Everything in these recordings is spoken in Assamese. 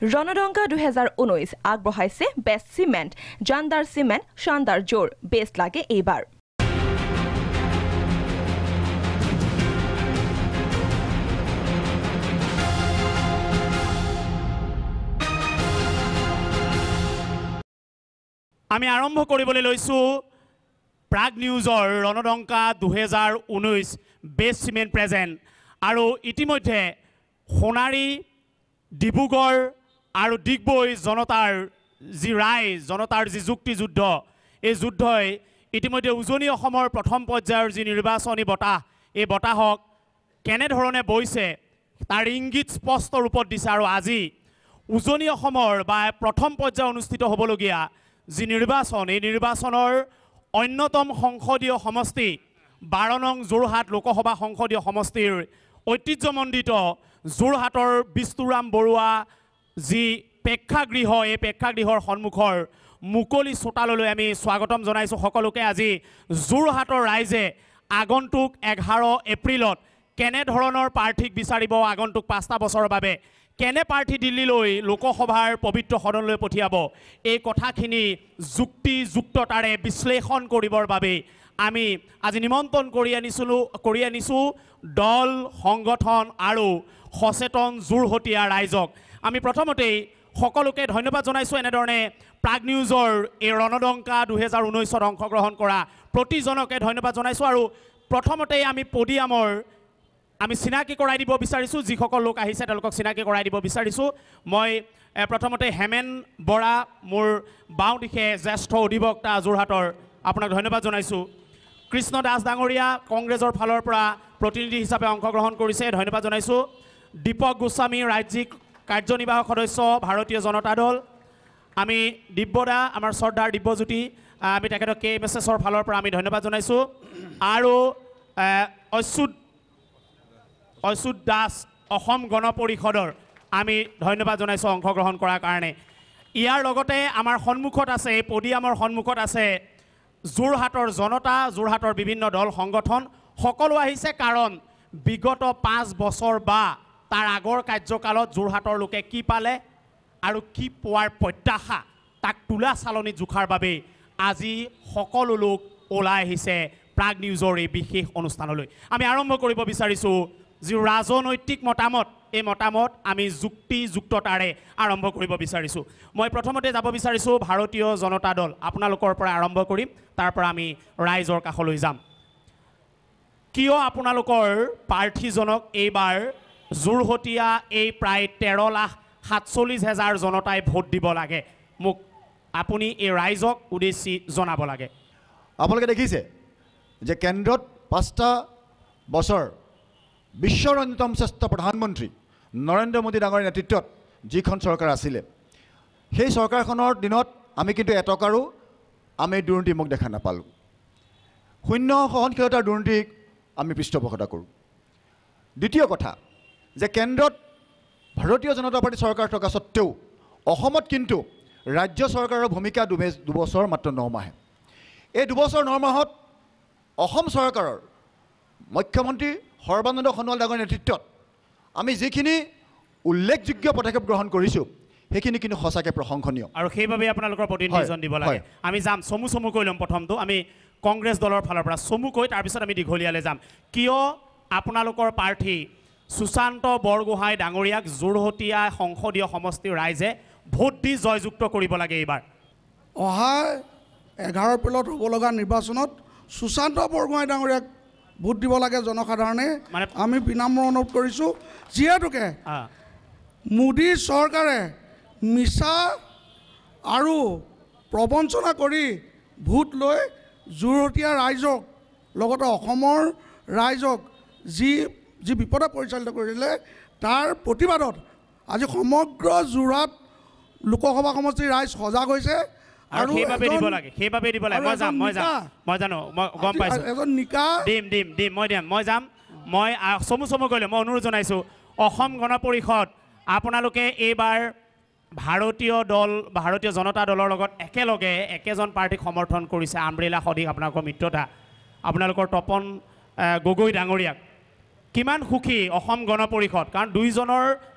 ৰণদংকা 2019 আগবঢ়াইছে বেষ্ট সিমেন্ট জানদাৰ সিমেন্ট শানদাৰ জোৰ বেষ্ট লাগে এইবাৰ আমি আৰম্ভ কৰিবলৈ লৈছো প্ৰাগ নিউজৰ ৰণদংকা 2019 বেষ্ট সিমেন্ট প্ৰেজেন্ট আৰু ইতিমধ্যে সোণাৰী ডিব্ৰুগড় আৰু ডিগবৈ জনতাৰ যি ৰায় জনতাৰ যি যুক্তি যুদ্ধ এই যুদ্ধই ইতিমধ্যে উজনি অসমৰ প্ৰথম পৰ্যায়ৰ যি নিৰ্বাচনী বতাহ এই বতাহক কেনে ধৰণে বৈছে তাৰ ইংগিত স্পষ্ট ৰূপত দিছে আৰু আজি উজনি অসমৰ বা প্ৰথম পৰ্যায় অনুষ্ঠিত হ'বলগীয়া যি নিৰ্বাচন এই নিৰ্বাচনৰ অন্যতম সংসদীয় সমষ্টি 12 নং যোৰহাট লোকসভা সংসদীয় সমষ্টিৰ ঐতিহ্যমণ্ডিত যোৰহাটৰ বিষ্ণুৰাম বৰুৱা যি প্ৰেক্ষাগৃহ এই প্ৰেক্ষাগৃহৰ সন্মুখৰ মুকলি চোতাললৈ আমি স্বাগতম জনাইছোঁ সকলোকে আজি যোৰহাটৰ ৰাইজে আগন্তুক 11 এপ্ৰিলত কেনে ধৰণৰ প্ৰাৰ্থীক বিচাৰিব আগন্তুক 5টা বছৰৰ বাবে কেনে প্ৰাৰ্থী দিল্লীলৈ লোকসভাৰ পবিত্ৰ সদনলৈ পঠিয়াব এই কথাখিনি যুক্তিযুক্ততাৰে বিশ্লেষণ কৰিবৰ বাবে আমি আজি নিমন্ত্ৰণ কৰি আনিছোঁ দল সংগঠন আৰু সচেতন যোৰহটীয়া ৰাইজক আমি প্ৰথমতেই সকলোকে ধন্যবাদ জনাইছোঁ এনেধৰণে প্ৰাগ নিউজৰ এই ৰণদংকা 2019ত অংশগ্ৰহণ কৰা প্ৰতিজনকে ধন্যবাদ জনাইছোঁ আৰু প্ৰথমতেই আমি পডিয়ামৰ আমি চিনাকি কৰাই দিব বিচাৰিছোঁ যিসকল লোক আহিছে তেওঁলোকক চিনাকি কৰাই দিব বিচাৰিছোঁ মই প্ৰথমতে হেমেন বৰা মোৰ বাওঁ দিশে জ্যেষ্ঠ অধিবক্তা যোৰহাটৰ আপোনাক ধন্যবাদ জনাইছোঁ কৃষ্ণ দাস ডাঙৰীয়া কংগ্ৰেছৰ ফালৰ পৰা প্ৰতিনিধি হিচাপে অংশগ্ৰহণ কৰিছে ধন্যবাদ জনাইছোঁ দীপক গোস্বামী ৰাজ্যিক কাৰ্যনিৰ্বাহক সদস্য ভাৰতীয় জনতা দল আমি দিব্যদা আমাৰ শ্ৰদ্ধাৰ দিব্যজ্যোতি আমি তেখেতক KMSSৰ ফালৰ পৰা আমি ধন্যবাদ জনাইছোঁ আৰু অচ্যুত দাস অসম গণ পৰিষদৰ আমি ধন্যবাদ জনাইছোঁ অংশগ্ৰহণ কৰাৰ কাৰণে ইয়াৰ লগতে আমাৰ সন্মুখত আছে পডিয়ামৰ সন্মুখত আছে যোৰহাটৰ জনতা যোৰহাটৰ বিভিন্ন দল সংগঠন সকলো আহিছে কাৰণ বিগত 5 বছৰ বা তাৰ আগৰ কাৰ্যকালত যোৰহাটৰ লোকে কি পালে আৰু কি পোৱাৰ প্ৰত্যাশা তাক তোলা চালনী জোখাৰ বাবে আজি সকলো লোক ওলাই আহিছে প্ৰাগ নিউজৰ এই বিশেষ অনুষ্ঠানলৈ আমি আৰম্ভ কৰিব বিচাৰিছোঁ যি ৰাজনৈতিক মতামত এই মতামত আমি যুক্তিযুক্ততাৰে আৰম্ভ কৰিব বিচাৰিছোঁ মই প্ৰথমতে যাব বিচাৰিছোঁ ভাৰতীয় জনতা দল আপোনালোকৰ পৰা আৰম্ভ কৰিম তাৰ পৰা আমি ৰাইজৰ কাষলৈ যাম কিয় আপোনালোকৰ প্ৰাৰ্থীজনক এইবাৰ যোৰহটীয়া এই প্ৰায় 13,47,000 জনতাই ভোট দিব লাগে মোক আপুনি এই ৰাইজক উদ্দেশ্যি জনাব লাগে আপোনালোকে দেখিছে যে কেন্দ্ৰত 5টা বছৰ বিশ্বৰ অন্যতম শ্ৰেষ্ঠ প্ৰধানমন্ত্ৰী নৰেন্দ্ৰ মোদী ডাঙৰীৰ নেতৃত্বত যিখন চৰকাৰ আছিলে সেই চৰকাৰখনৰ দিনত আমি কিন্তু এটকাৰো আমি দুৰ্নীতিমুখ দেখা নাপালোঁ শূন্য সহনশীলতাৰ দুৰ্নীতিক আমি পৃষ্ঠপোষকতা কৰোঁ দ্বিতীয় কথা যে কেন্দ্ৰত ভাৰতীয় জনতা পাৰ্টি চৰকাৰ থকা সত্ত্বেও অসমত কিন্তু ৰাজ্য চৰকাৰৰ ভূমিকা দুবছৰ মাত্ৰ 9 মাহে এই দুবছৰ 9 মাহত অসম চৰকাৰৰ মুখ্যমন্ত্ৰী সৰ্বানন্দ সোণোৱাল ডাঙৰীৰ নেতৃত্বত আমি যিখিনি উল্লেখযোগ্য পদক্ষেপ গ্ৰহণ কৰিছোঁ সেইখিনি কিন্তু সঁচাকৈ প্ৰশংসনীয় আৰু সেইবাবে আপোনালোকৰ প্ৰতিনিধিজন দিব লাগে আমি যাম চমুকৈ ল'ম প্ৰথমটো আমি কংগ্ৰেছ দলৰ ফালৰ পৰা চমুকৈ তাৰপিছত আমি দীঘলীয়ালৈ যাম কিয় আপোনালোকৰ প্ৰাৰ্থী সুশান্ত বৰগোহাঁই ডাঙৰীয়াক যোৰহটীয়া সংসদীয় সমষ্টিৰ ৰাইজে ভোট দি জয়যুক্ত কৰিব লাগে এইবাৰ অহা 11 এপ্ৰিলত হ'ব লগা নিৰ্বাচনত সুশান্ত বৰগোহাঁই ডাঙৰীয়াক ভোট দিব লাগে জনসাধাৰণে আমি বিনাম্ৰ অনুৰোধ কৰিছোঁ যিহেতুকে মোদী চৰকাৰে মিছা আৰু প্ৰবঞ্চনা কৰি ভোট লৈ যোৰহটীয়া ৰাইজক লগতে অসমৰ ৰাইজক যি বিপদে পৰিচালিত কৰিলে তাৰ প্ৰতিবাদত আজি সমগ্ৰ যোৰহাট লোকসভা সমষ্টিৰ ৰাইজ সজাগ হৈছে আৰু সেইবাবে দিব লাগে মই জানো মই গম পাইছোঁ এজন নিকা দিম মই যাম মই চমু কৰিলে মই অনুৰোধ জনাইছোঁ অসম গণ পৰিষদ আপোনালোকে এইবাৰ ভাৰতীয় জনতা দলৰ লগত একেলগে একেজন প্ৰাৰ্থীক সমৰ্থন কৰিছে আমব্ৰেলা সদৃশ আপোনালোকৰ মিত্ৰতা আপোনালোকৰ তপন গগৈ ডাঙৰীয়াক কিমান সুখী অসম গণ পৰিষদ কাৰণ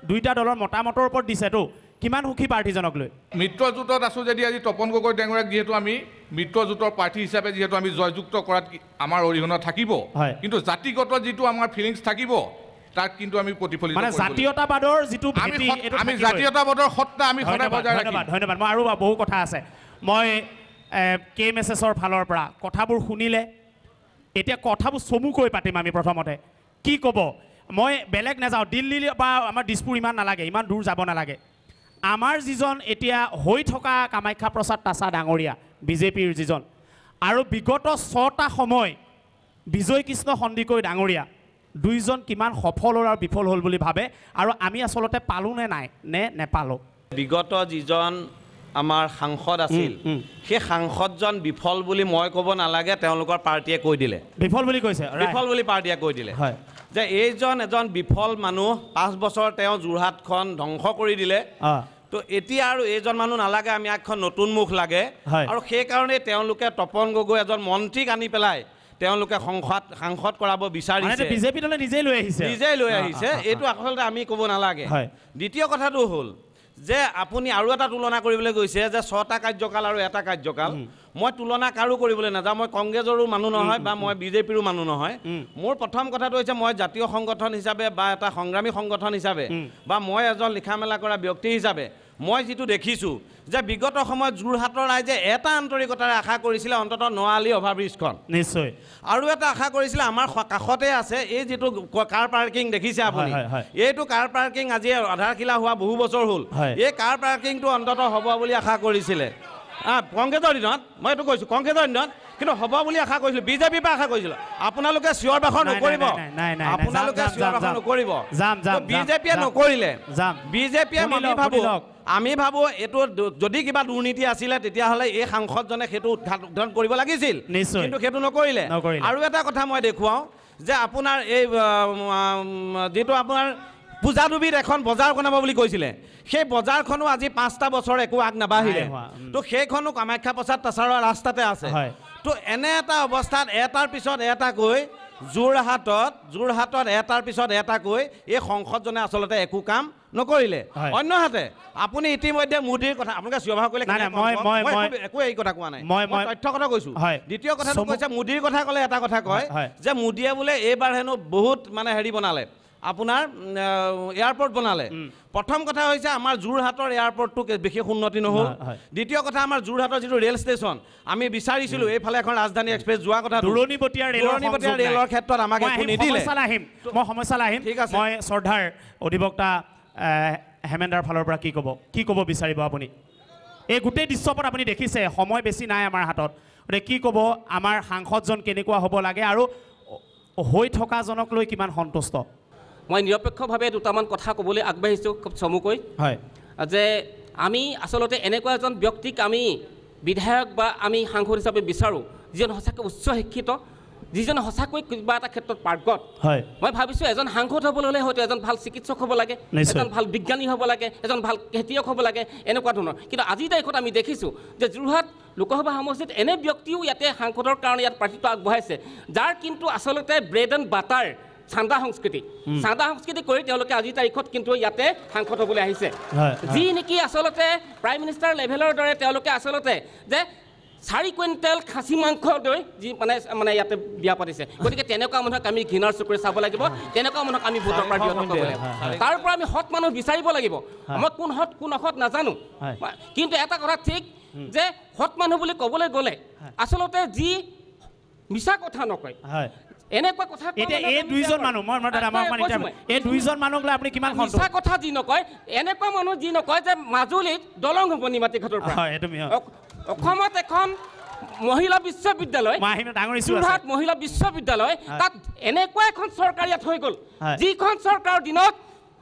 দুইটা দলৰ মতামতৰ ওপৰত দিছেতো কিমান সুখী প্ৰাৰ্থীজনক লৈ মিত্ৰজোঁটত আছোঁ যদি আজি তপন গগৈ ডাঙৰীয়াক যিহেতু আমি মিত্ৰজোঁটৰ প্ৰাৰ্থী হিচাপে যিহেতু আমি জয়যুক্ত কৰাত আমাৰ অৰিহণা থাকিব কিন্তু জাতিগত যিটো আমাৰ ফিলিংছ থাকিব তাক কিন্তু আমি প্ৰতিফলিত মানে জাতীয়তাবাদৰ যিটো আমি জাতীয়তাবাদৰ সত্তা আমি সদায় বজাই ৰাখিম ধন্যবাদ মই আৰু বহু কথা আছে মই KMSSৰ ফালৰ পৰা কথাবোৰ শুনিলে এতিয়া কথাবোৰ চমুকৈ পাতিম আমি প্ৰথমতে কি ক'ব মই বেলেগ নাযাওঁ দিল্লী বা আমাৰ দিছপুৰ ইমান নালাগে ইমান দূৰ যাব নালাগে আমাৰ যিজন এতিয়া হৈ থকা কামাখ্যা প্ৰসাদ তাছা ডাঙৰীয়া বিজেপিৰ যিজন আৰু বিগত 6টা সময় বিজয় কৃষ্ণ সন্দিকৈ ডাঙৰীয়া দুইজন কিমান সফল আৰু বিফল হ'ল বুলি ভাবে আৰু আমি আচলতে পালোঁ নে নাই নে নেপালোঁ বিগত যিজন আমাৰ সাংসদ আছিল সেই সাংসদজন বিফল বুলি মই ক'ব নালাগে তেওঁলোকৰ পাৰ্টিয়ে কৈ দিলে বিফল বুলি কৈছে বিফল বুলি পাৰ্টিয়ে কৈ দিলে যে এইজন এজন বিফল মানুহ 5 বছৰ তেওঁ যোৰহাটখন ধ্বংস কৰি দিলে তো এতিয়া আৰু এইজন মানুহ নালাগে আমি এখন নতুন মুখ লাগে আৰু সেইকাৰণে তেওঁলোকে তপন গগৈ এজন মন্ত্ৰীক আনি পেলাই তেওঁলোকে সাংসদ কৰাব বিচাৰিছে বিজেপি দলে নিজেই লৈ আহিছে এইটো আচলতে আমি ক'ব নালাগে দ্বিতীয় কথাটো হ'ল যে আপুনি আৰু এটা তুলনা কৰিবলৈ গৈছে যে 6টা কাৰ্যকাল আৰু এটা কাৰ্যকাল মই তুলনা কাৰো কৰিবলৈ নাযাওঁ মই কংগ্ৰেছৰো মানুহ নহয় বা মই বিজেপিৰো মানুহ নহয় মোৰ প্ৰথম কথাটো হৈছে মই জাতীয় সংগঠন হিচাপে বা এটা সংগ্ৰামী সংগঠন হিচাপে বা মই এজন লিখা মেলা কৰা ব্যক্তি হিচাপে মই যিটো দেখিছোঁ যে বিগত সময়ত যোৰহাটৰ ৰাইজে এটা আন্তৰিকতাৰে আশা কৰিছিলে অন্ততঃ নআলি অভাৰব্ৰিজখন নিশ্চয় আৰু এটা আশা কৰিছিলে আমাৰ কাষতে আছে এই যিটো কাৰ পাৰ্কিং দেখিছে আপুনি এইটো কাৰ পাৰ্কিং আজি আধাৰশিলা হোৱা বহু বছৰ হ'ল এই কাৰ পাৰ্কিংটো অন্ততঃ হ'ব বুলি আশা কৰিছিলে কংগ্ৰেছৰ দিনত মই এইটো কৈছোঁ কংগ্ৰেছৰ দিনত কিন্তু হ'ব বুলি আশা কৰিছিলোঁ বিজেপিৰ পৰা আশা কৰিছিলোঁ আপোনালোকে চিঞৰ বাখৰ নকৰিব আপোনালোকে চিঞৰ বাখৰ নকৰিব বিজেপিয়ে নকৰিলে বিজেপিয়ে আমি ভাবোঁ এইটো যদি কিবা দুৰ্নীতি আছিলে তেতিয়াহ'লে এই সাংসদজনে সেইটো উদ্ঘাটন কৰিব লাগিছিল কিন্তু সেইটো নকৰিলে আৰু এটা কথা মই দেখুৱাওঁ যে আপোনাৰ এই যিটো আপোনাৰ পূজাদুবিত এখন বজাৰ বনাব বুলি কৈছিলে সেই বজাৰখনো আজি 5টা বছৰ একো আগ নাবাঢ়িলে তো সেইখনো কামাখ্যা প্ৰসাদ তাছাৰৰ ৰাস্তাতে আছে তো এনে এটা অৱস্থাত এটাৰ পিছত এটাকৈ যোৰহাটত এটাৰ পিছত এটাকৈ এই সংসদজনে আচলতে একো কাম নকৰিলে অন্যহাতে আপুনি ইতিমধ্যে মোদীৰ কথা আপোনালোকে চিঞৰ কৰিলে একো এই কথা কোৱা নাই মই তথ্য কথা কৈছোঁ দ্বিতীয় কথাটো কৈছে মোদীৰ কথা ক'লে এটা কথা কয় যে মোদীয়ে বোলে এইবাৰ হেনো বহুত মানে হেৰি বনালে আপোনাৰ এয়াৰপোৰ্ট বনালে প্ৰথম কথা হৈছে আমাৰ যোৰহাটৰ এয়াৰপোৰ্টটো বিশেষ উন্নতি নহ'ল দ্বিতীয় কথা আমাৰ যোৰহাটৰ যিটো ৰেল ষ্টেচন আমি বিচাৰিছিলোঁ এইফালে এখন ৰাজধানী এক্সপ্ৰেছ যোৱা কথা দূৰণিবতীয়া ৰেলৰ ক্ষেত্ৰত আমাক একো নিদিলে মই সমস্যালৈ আহিম মই শ্ৰদ্ধাৰ অধিবক্তা হেমেন্দাৰ ফালৰ পৰা কি ক'ব বিচাৰিব আপুনি এই গোটেই দৃশ্যপট আপুনি দেখিছে সময় বেছি নাই আমাৰ হাতত গতিকে কি ক'ব আমাৰ সাংসদজন কেনেকুৱা হ'ব লাগে আৰু হৈ থকাজনক লৈ কিমান সন্তুষ্ট মই নিৰপেক্ষভাৱে দুটামান কথা ক'বলৈ আগবাঢ়িছোঁ খুব চমুকৈ যে আমি আচলতে এনেকুৱা এজন ব্যক্তিক আমি বিধায়ক বা আমি সাংসদ হিচাপে বিচাৰোঁ যিজন সঁচাকৈ উচ্চ শিক্ষিত যিজন সঁচাকৈ কিবা এটা ক্ষেত্ৰত পাৰ্গত মই ভাবিছোঁ এজন সাংসদ হ'বলৈ হ'লে হয়তো এজন ভাল চিকিৎসক হ'ব লাগে এজন ভাল বিজ্ঞানী হ'ব লাগে এজন ভাল খেতিয়ক হ'ব লাগে এনেকুৱা ধৰণৰ কিন্তু আজিৰ তাৰিখত আমি দেখিছোঁ যে যোৰহাট লোকসভা সমষ্টিত এনে ব্যক্তিও ইয়াতে সাংসদৰ কাৰণে ইয়াত প্ৰাৰ্থিত্ব আগবঢ়াইছে যাৰ কিন্তু আচলতে ব্ৰেড এণ্ড বাটাৰ চান্দা সংস্কৃতি কৰি তেওঁলোকে আজিৰ তাৰিখত কিন্তু ইয়াতে সাংসদ হ'বলৈ আহিছে যি নেকি আচলতে প্ৰাইম মিনিষ্টাৰ লেভেলৰ দৰে তেওঁলোকে আচলতে যে 4 কুইণ্টেল খাচী মাংস লৈ যি মানে ইয়াতে বিয়া পাতিছে গতিকে তেনেকুৱা মানুহক আমি ঘৃণাৰ চকুৰে চাব লাগিব তেনেকুৱা মানুহক আমি ভোটৰ পৰা বিৰত কৰিব লাগিব তাৰ পৰা আমি সৎ মানুহ বিচাৰিব লাগিব মই কোন সৎ কোন অসৎ নাজানো কিন্তু এটা কথা ঠিক যে সৎ মানুহ বুলি ক'বলৈ গ'লে আচলতে যি মিছা কথা নকয় এনেকুৱা কথা এতিয়া এই দুইজন মানুহ এই দুইজন মানুহক লৈ আপুনি কিমান মিছা কথা যি নকয় এনেকুৱা মানুহ যি নকয় যে মাজুলীত দলং হ'ব নিমাতী ঘাটৰ পৰা অসমত এখন মহিলা বিশ্ববিদ্যালয় যোৰহাট মহিলা বিশ্ববিদ্যালয় তাত এনেকুৱা এখন চৰকাৰ ইয়াত হৈ গ'ল যিখন চৰকাৰৰ দিনত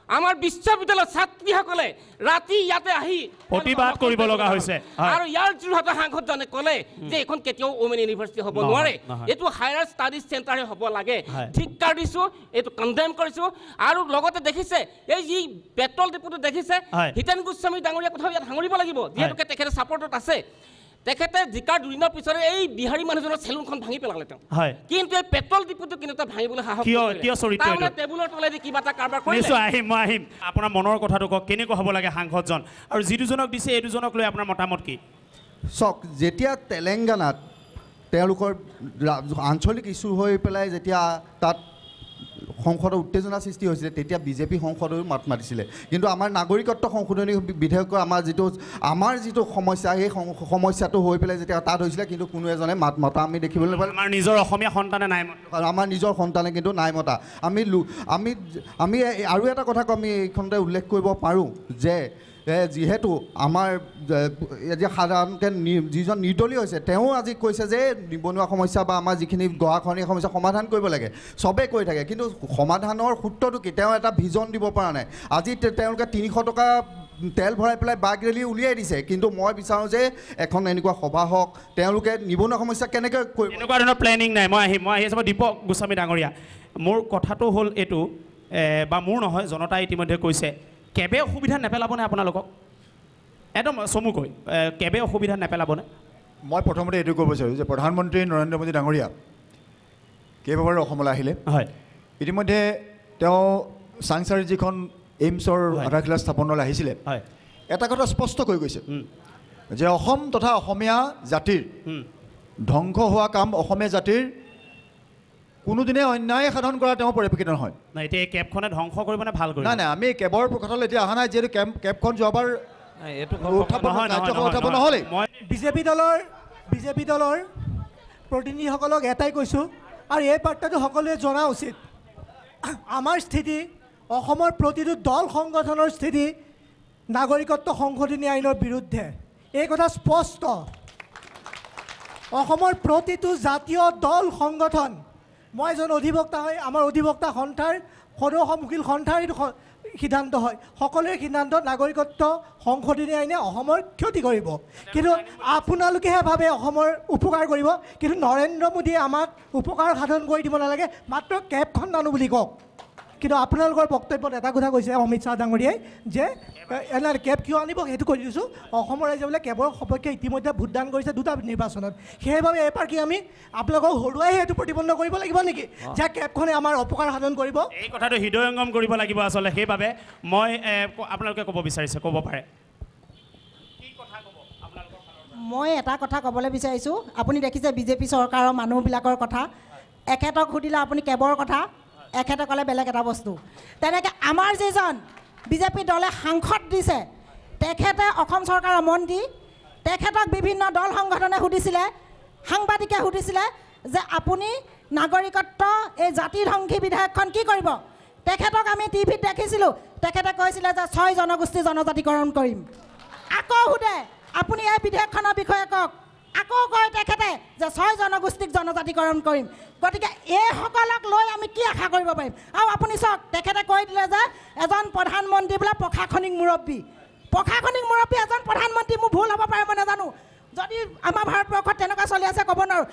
আমাৰ বিশ্ববিদ্যালয়ৰ ছাত্ৰীসকলে ৰাতি ইয়াতে আহি প্ৰতিবাদ কৰিব লগা হৈছে আৰু ইয়াৰ যোৰহাটৰ সাংসদজনে ক'লে যে এখন কেতিয়াও ওমেন ইউনিভাৰ্চিটি হ'ব নোৱাৰে এইটো হায়াৰ ষ্টাডিজ চেণ্টাৰহে হ'ব লাগে ধিক্কাৰ দিছোঁ এইটো কণ্ডেম কৰিছোঁ আৰু লগতে দেখিছে এই যি পেট্ৰল ডিপুটো দেখিছে হিতেন গোস্বামী ডাঙৰীয়া কথাও ইয়াত সাঙুৰিব লাগিব যিহেতুকে তেখেতে ছাপৰ্টত আছে তেখেতে জিকাৰ দুদিনৰ পিছতে এই বিহাৰী মানুহজনৰ চেলুনখন ভাঙি পেলালে তেওঁ কিন্তু এই পেট্ৰল ডিপুটো কিন্তু ভাঙিবলৈ সাহস কৰিলে টেবুলৰ তলেদি কিবা এটা কাৰবাৰ কৰিলে নিশ্চয় মই আহিম আপোনাৰ মনৰ কথাটো কওক কেনেকুৱা হ'ব লাগে সাংসদজন আৰু যি দুজনক দিছে এই দুজনক লৈ আপোনাৰ মতামত কি চাওক যেতিয়া তেলেংগানাত তেওঁলোকৰ আঞ্চলিক ইছ্যু হৈ পেলাই যেতিয়া তাত সংসদৰ উত্তেজনা সৃষ্টি হৈছিলে তেতিয়া বিজেপি সংসদৰ মাত মাতিছিলে কিন্তু আমাৰ নাগৰিকত্ব সংশোধনী বিধেয়কৰ আমাৰ যিটো সমস্যা সেই সমস্যাটো হৈ পেলাই যেতিয়া তাত হৈছিলে কিন্তু কোনো এজনে মাত মতা আমি দেখিবলৈ নাপালোঁ আমাৰ নিজৰ অসমীয়া সন্তানে নাই আমাৰ নিজৰ সন্তানে কিন্তু নাই মতা আমি আৰু এটা কথা আমি এইখনতে উল্লেখ কৰিব পাৰোঁ যে যিহেতু আমাৰ সাধাৰণতে যিজন নিৰ্দলীয় হৈছে তেওঁ আজি কৈছে যে নিবনুৱা সমস্যা বা আমাৰ যিখিনি গৰাখহনীয়া সমস্যা সমাধান কৰিব লাগে চবেই কৈ থাকে কিন্তু সমাধানৰ সূত্ৰটো কি তেওঁ এটা ভিজন দিব পৰা নাই আজি তেওঁলোকে 300 টকা তেল ভৰাই পেলাই বাইক ৰেলী উলিয়াই দিছে কিন্তু মই বিচাৰোঁ যে এখন এনেকুৱা সভা হওক তেওঁলোকে নিবনুৱা সমস্যা কেনেকৈ কৰিব এনেকুৱা ধৰণৰ প্লেনিং নাই মই আহি আছোঁ দীপক গোস্বামী ডাঙৰীয়া মোৰ কথাটো হ'ল এইটো বা মোৰ নহয় জনতাই ইতিমধ্যে কৈছে কেবে অসুবিধা নেপেলাবনে আপোনালোকক একদম চমুকৈ কেবে অসুবিধা নেপেলাবনে মই প্ৰথমতে এইটো ক'ব বিচাৰোঁ যে প্ৰধানমন্ত্ৰী নৰেন্দ্ৰ মোদী ডাঙৰীয়া কেইবাবাৰ অসমলৈ আহিলে হয় ইতিমধ্যে তেওঁ চাংচাৰী যিখন এইমছৰ আধাৰশিলা স্থাপনলৈ আহিছিলে এটা কথা স্পষ্ট কৈ গৈছে যে অসম তথা অসমীয়া জাতিৰ ধ্বংস হোৱা কাম অসমীয়া জাতিৰ কোনোদিনে অন্যায় সাধন কৰা তেওঁ পৰিপ্ৰেক্ষিত নহয় নাই এতিয়া এই কেবখনে ধ্বংস কৰিব নে ভাল কৰিব নাই আমি কেবৰ কথালৈ এতিয়া অহা নাই যিহেতু কেবখন যোৱাবাৰ নহ'লে বিজেপি দলৰ প্ৰতিনিধিসকলক এটাই কৈছোঁ আৰু এই বাৰ্তাটো সকলোৱে জনা উচিত আমাৰ স্থিতি অসমৰ প্ৰতিটো দল সংগঠনৰ স্থিতি নাগৰিকত্ব সংশোধনী আইনৰ বিৰুদ্ধে এই কথা স্পষ্ট অসমৰ প্ৰতিটো জাতীয় দল সংগঠন মই এজন অধিবক্তা হয় আমাৰ অধিবক্তা সন্থাৰ সদৌ সন্মুখীন সন্থাৰ সিদ্ধান্ত হয় সকলোৰে সিদ্ধান্ত নাগৰিকত্ব সংশোধনী আইনে অসমৰ ক্ষতি কৰিব কিন্তু আপোনালোকেহে ভাবে অসমৰ উপকাৰ কৰিব কিন্তু নৰেন্দ্ৰ মোদীয়ে আমাক উপকাৰ সাধন কৰি দিব নালাগে মাত্ৰ কেবখন নানো বুলি কওক কিন্তু আপোনালোকৰ বক্তব্যত এটা কথা কৈছে অমিত শ্বাহ ডাঙৰীয়াই যে এনে কেব কিয় আনিব সেইটো কৈ দিছোঁ অসমৰ ৰাইজে বোলে কেবৰ সপক্ষে ইতিমধ্যে ভোটদান কৰিছে দুটা নিৰ্বাচনত সেইবাবে এইবাৰ কি আমি আপোনালোকক হৰুৱাই সেইটো প্ৰতিবন্ধ কৰিব লাগিব নেকি যে কেবখনে আমাৰ অপকাৰ সাধন কৰিব এই কথাটো হৃদয়ংগম কৰিব লাগিব আচলতে সেইবাবে মই আপোনালোকে ক'ব বিচাৰিছে ক'ব পাৰে মই এটা কথা ক'বলৈ বিচাৰিছোঁ আপুনি দেখিছে বিজেপি চৰকাৰৰ মানুহবিলাকৰ কথা এখেতক সুধিলে আপুনি কেবৰ কথা এখেতে ক'লে বেলেগ এটা বস্তু তেনেকৈ আমাৰ যিজন বিজেপি দলে সাংসদ দিছে তেখেতে অসম চৰকাৰৰ মন্ত্ৰী তেখেতক বিভিন্ন দল সংগঠনে সুধিছিলে সাংবাদিকে সুধিছিলে যে আপুনি নাগৰিকত্ব এই জাতিধ্বংসী বিধেয়কখন কি কৰিব তেখেতক আমি টিভিত দেখিছিলোঁ তেখেতে কৈছিলে যে 6 জনগোষ্ঠী জনজাতিকৰণ কৰিম আকৌ সোধে আপুনি এই বিধেয়কখনৰ বিষয়ে কওক আকৌ কয় তেখেতে যে 6 জনগোষ্ঠীক জনজাতিকৰণ কৰিম গতিকে এইসকলক লৈ আমি কি আশা কৰিব পাৰিম আৰু আপুনি চাওক তেখেতে কৈ দিলে যে এজন প্ৰধানমন্ত্ৰী বোলে প্ৰশাসনিক মুৰব্বী এজন প্ৰধানমন্ত্ৰী মোৰ ভুল হ'ব পাৰে মই নাজানো যদি আমাৰ ভাৰতবৰ্ষত তেনেকুৱা চলি আছে ক'ব নোৱাৰোঁ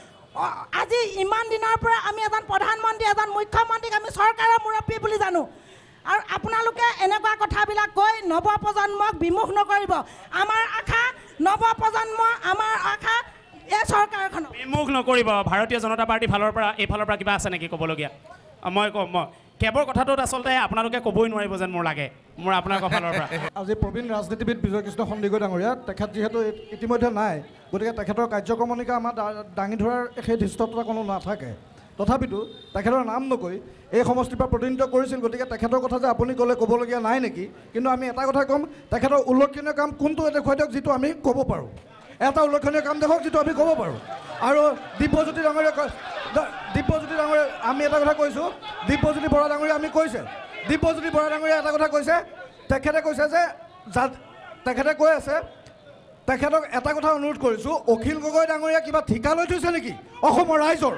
আজি ইমান দিনৰ পৰা আমি এজন প্ৰধানমন্ত্ৰী এজন মুখ্যমন্ত্ৰীক আমি চৰকাৰৰ মুৰব্বী বুলি জানো আৰু আপোনালোকে এনেকুৱা কথাবিলাক কৈ নৱপ্ৰজন্মক বিমুখ নকৰিব আমাৰ আশা নৱপ্ৰজন্ম আমাৰ আশা এই চৰকাৰখনক বিমুখ নকৰিব ভাৰতীয় জনতা পাৰ্টি ফালৰ পৰা এইফালৰ পৰা কিবা আছে নেকি ক'বলগীয়া মই কেবৰ কথাটোত আচলতে আপোনালোকে ক'বই নোৱাৰিব যেন মোৰ লাগে মোৰ আপোনাৰ ফালৰ পৰা আজি প্ৰবীণ ৰাজনীতিবিদ বিজয় কৃষ্ণ সন্দিকৈ ডাঙৰীয়া তেখেত যিহেতু ইতিমধ্যে নাই গতিকে তেখেতৰ কাৰ্যক্ৰমণিকা আমাৰ দাঙি ধৰাৰ সেই ধৃষ্টতা কোনো নাথাকে তথাপিতো তেখেতৰ নাম নকৈ এই সমষ্টিৰ পৰা প্ৰতিনিধিত্ব কৰিছিল গতিকে তেখেতৰ কথা যে আপুনি ক'লে ক'বলগীয়া নাই নেকি কিন্তু আমি এটা কথা ক'ম তেখেতৰ উল্লেখনীয় কাম কোনটো দেখুৱাই দিয়ক যিটো আমি ক'ব পাৰোঁ এটা উল্লেখনীয় কাম দেখক যিটো আমি ক'ব পাৰোঁ আৰু দিব্যজ্যোতি ডাঙৰীয়া আমি এটা কথা কৈছোঁ দিব্যজ্যোতি বৰা ডাঙৰীয়া আমি কৈছে দিব্যজ্যোতি বৰা ডাঙৰীয়া এটা কথা কৈছে তেখেতে কৈছে যে তেখেতে কৈ আছে তেখেতক এটা কথা অনুৰোধ কৰিছোঁ অখিল গগৈ ডাঙৰীয়া কিবা ঠিকা লৈ থৈছে নেকি অসমৰ ৰাইজৰ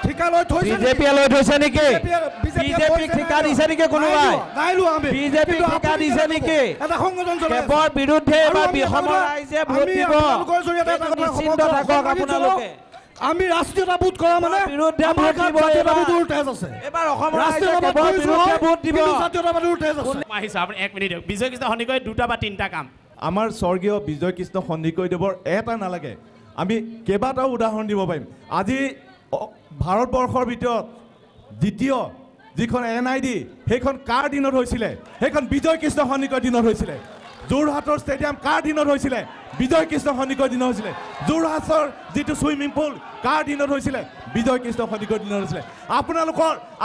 ঠিকা লৈ থৈছে বিজেপিয়ে লৈ থৈছে নেকি বিজেপিক ঠিকা দিছে নেকি কোনোবাই নাই লোৱা আমি বিজেপিক ঠিকা দিছে নেকি এটা সংগঠন চলে কেবৰ বিৰুদ্ধে এবাৰ অসমৰ ৰাইজে ভোট দিব আপোনালোকৰ জৰিয়তে এটা কথা নিশ্চিন্ত থাকক আপোনালোকে আমি ৰাষ্ট্ৰীয়তাবোধ কৰা মানে বিৰুদ্ধে ভোট দিব জাতীয়তাবাদীৰ তেজ আছে এবাৰ অসমৰ ৰাইজে কেবৰ বিৰুদ্ধে ভোট দিব জাতীয়তাবাদীৰ তেজ আছে আহিছোঁ আপুনি 1 মিনিট বিজয় কৃষ্ণ সন্দিকৈ 2টা বা 3টা কাম আমাৰ স্বৰ্গীয় বিজয় কৃষ্ণ সন্দিকৈদেৱৰ এটা নালাগে, আমি কেইবাটাও উদাহৰণ দিব পাৰিম। আজি ভাৰতবৰ্ষৰ ভিতৰত দ্বিতীয় যিখন NID সেইখন কাৰ দিনত হৈছিলে? সেইখন বিজয় কৃষ্ণ সন্দিকৈৰ দিনত হৈছিলে। যোৰহাটৰ ষ্টেডিয়াম কাৰ দিনত হৈছিলে? বিজয় কৃষ্ণ সন্দিকৈৰ দিনত হৈছিলে। যোৰহাটৰ যিটো ছুইমিং পুল কাৰ দিনত হৈছিলে? বিজয় কৃষ্ণ সন্দিকৈৰ দিনত হৈছিলে।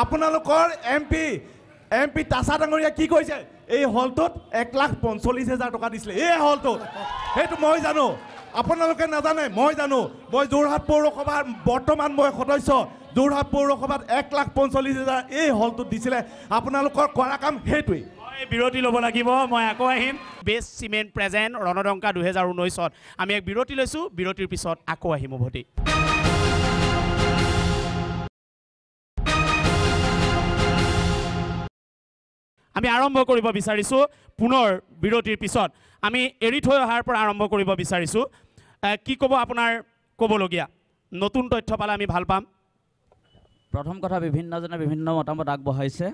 আপোনালোকৰ MP তাছা ডাঙৰীয়া কি কৈছে? এই হলটোত 1,45,000 টকা দিছিলে। এই হলটোত সেইটো মই জানো, আপোনালোকে নাজানে, মই জানো। মই যোৰহাট পৌৰসভাৰ বৰ্তমান মই সদস্য। যোৰহাট পৌৰসভাত 1,45,000 এই হলটোত দিছিলে। আপোনালোকৰ কৰা কাম সেইটোৱেই। বিৰতি ল'ব লাগিব, মই আকৌ আহিম। বেষ্ট চিমেণ্ট প্ৰেজেণ্ট ৰণদংকা 2019ত আমি এক বিৰতি লৈছোঁ। বিৰতিৰ পিছত আকৌ আহিম উভতি। আমি আৰম্ভ কৰিব বিচাৰিছোঁ পুনৰ বিৰতিৰ পিছত। আমি এৰি থৈ অহাৰ পৰা আৰম্ভ কৰিব বিচাৰিছোঁ। কি ক'ব আপোনাৰ ক'বলগীয়া? নতুন তথ্য পালে আমি ভাল পাম। প্ৰথম কথা, বিভিন্নজনে বিভিন্ন মতামত আগবঢ়াইছে,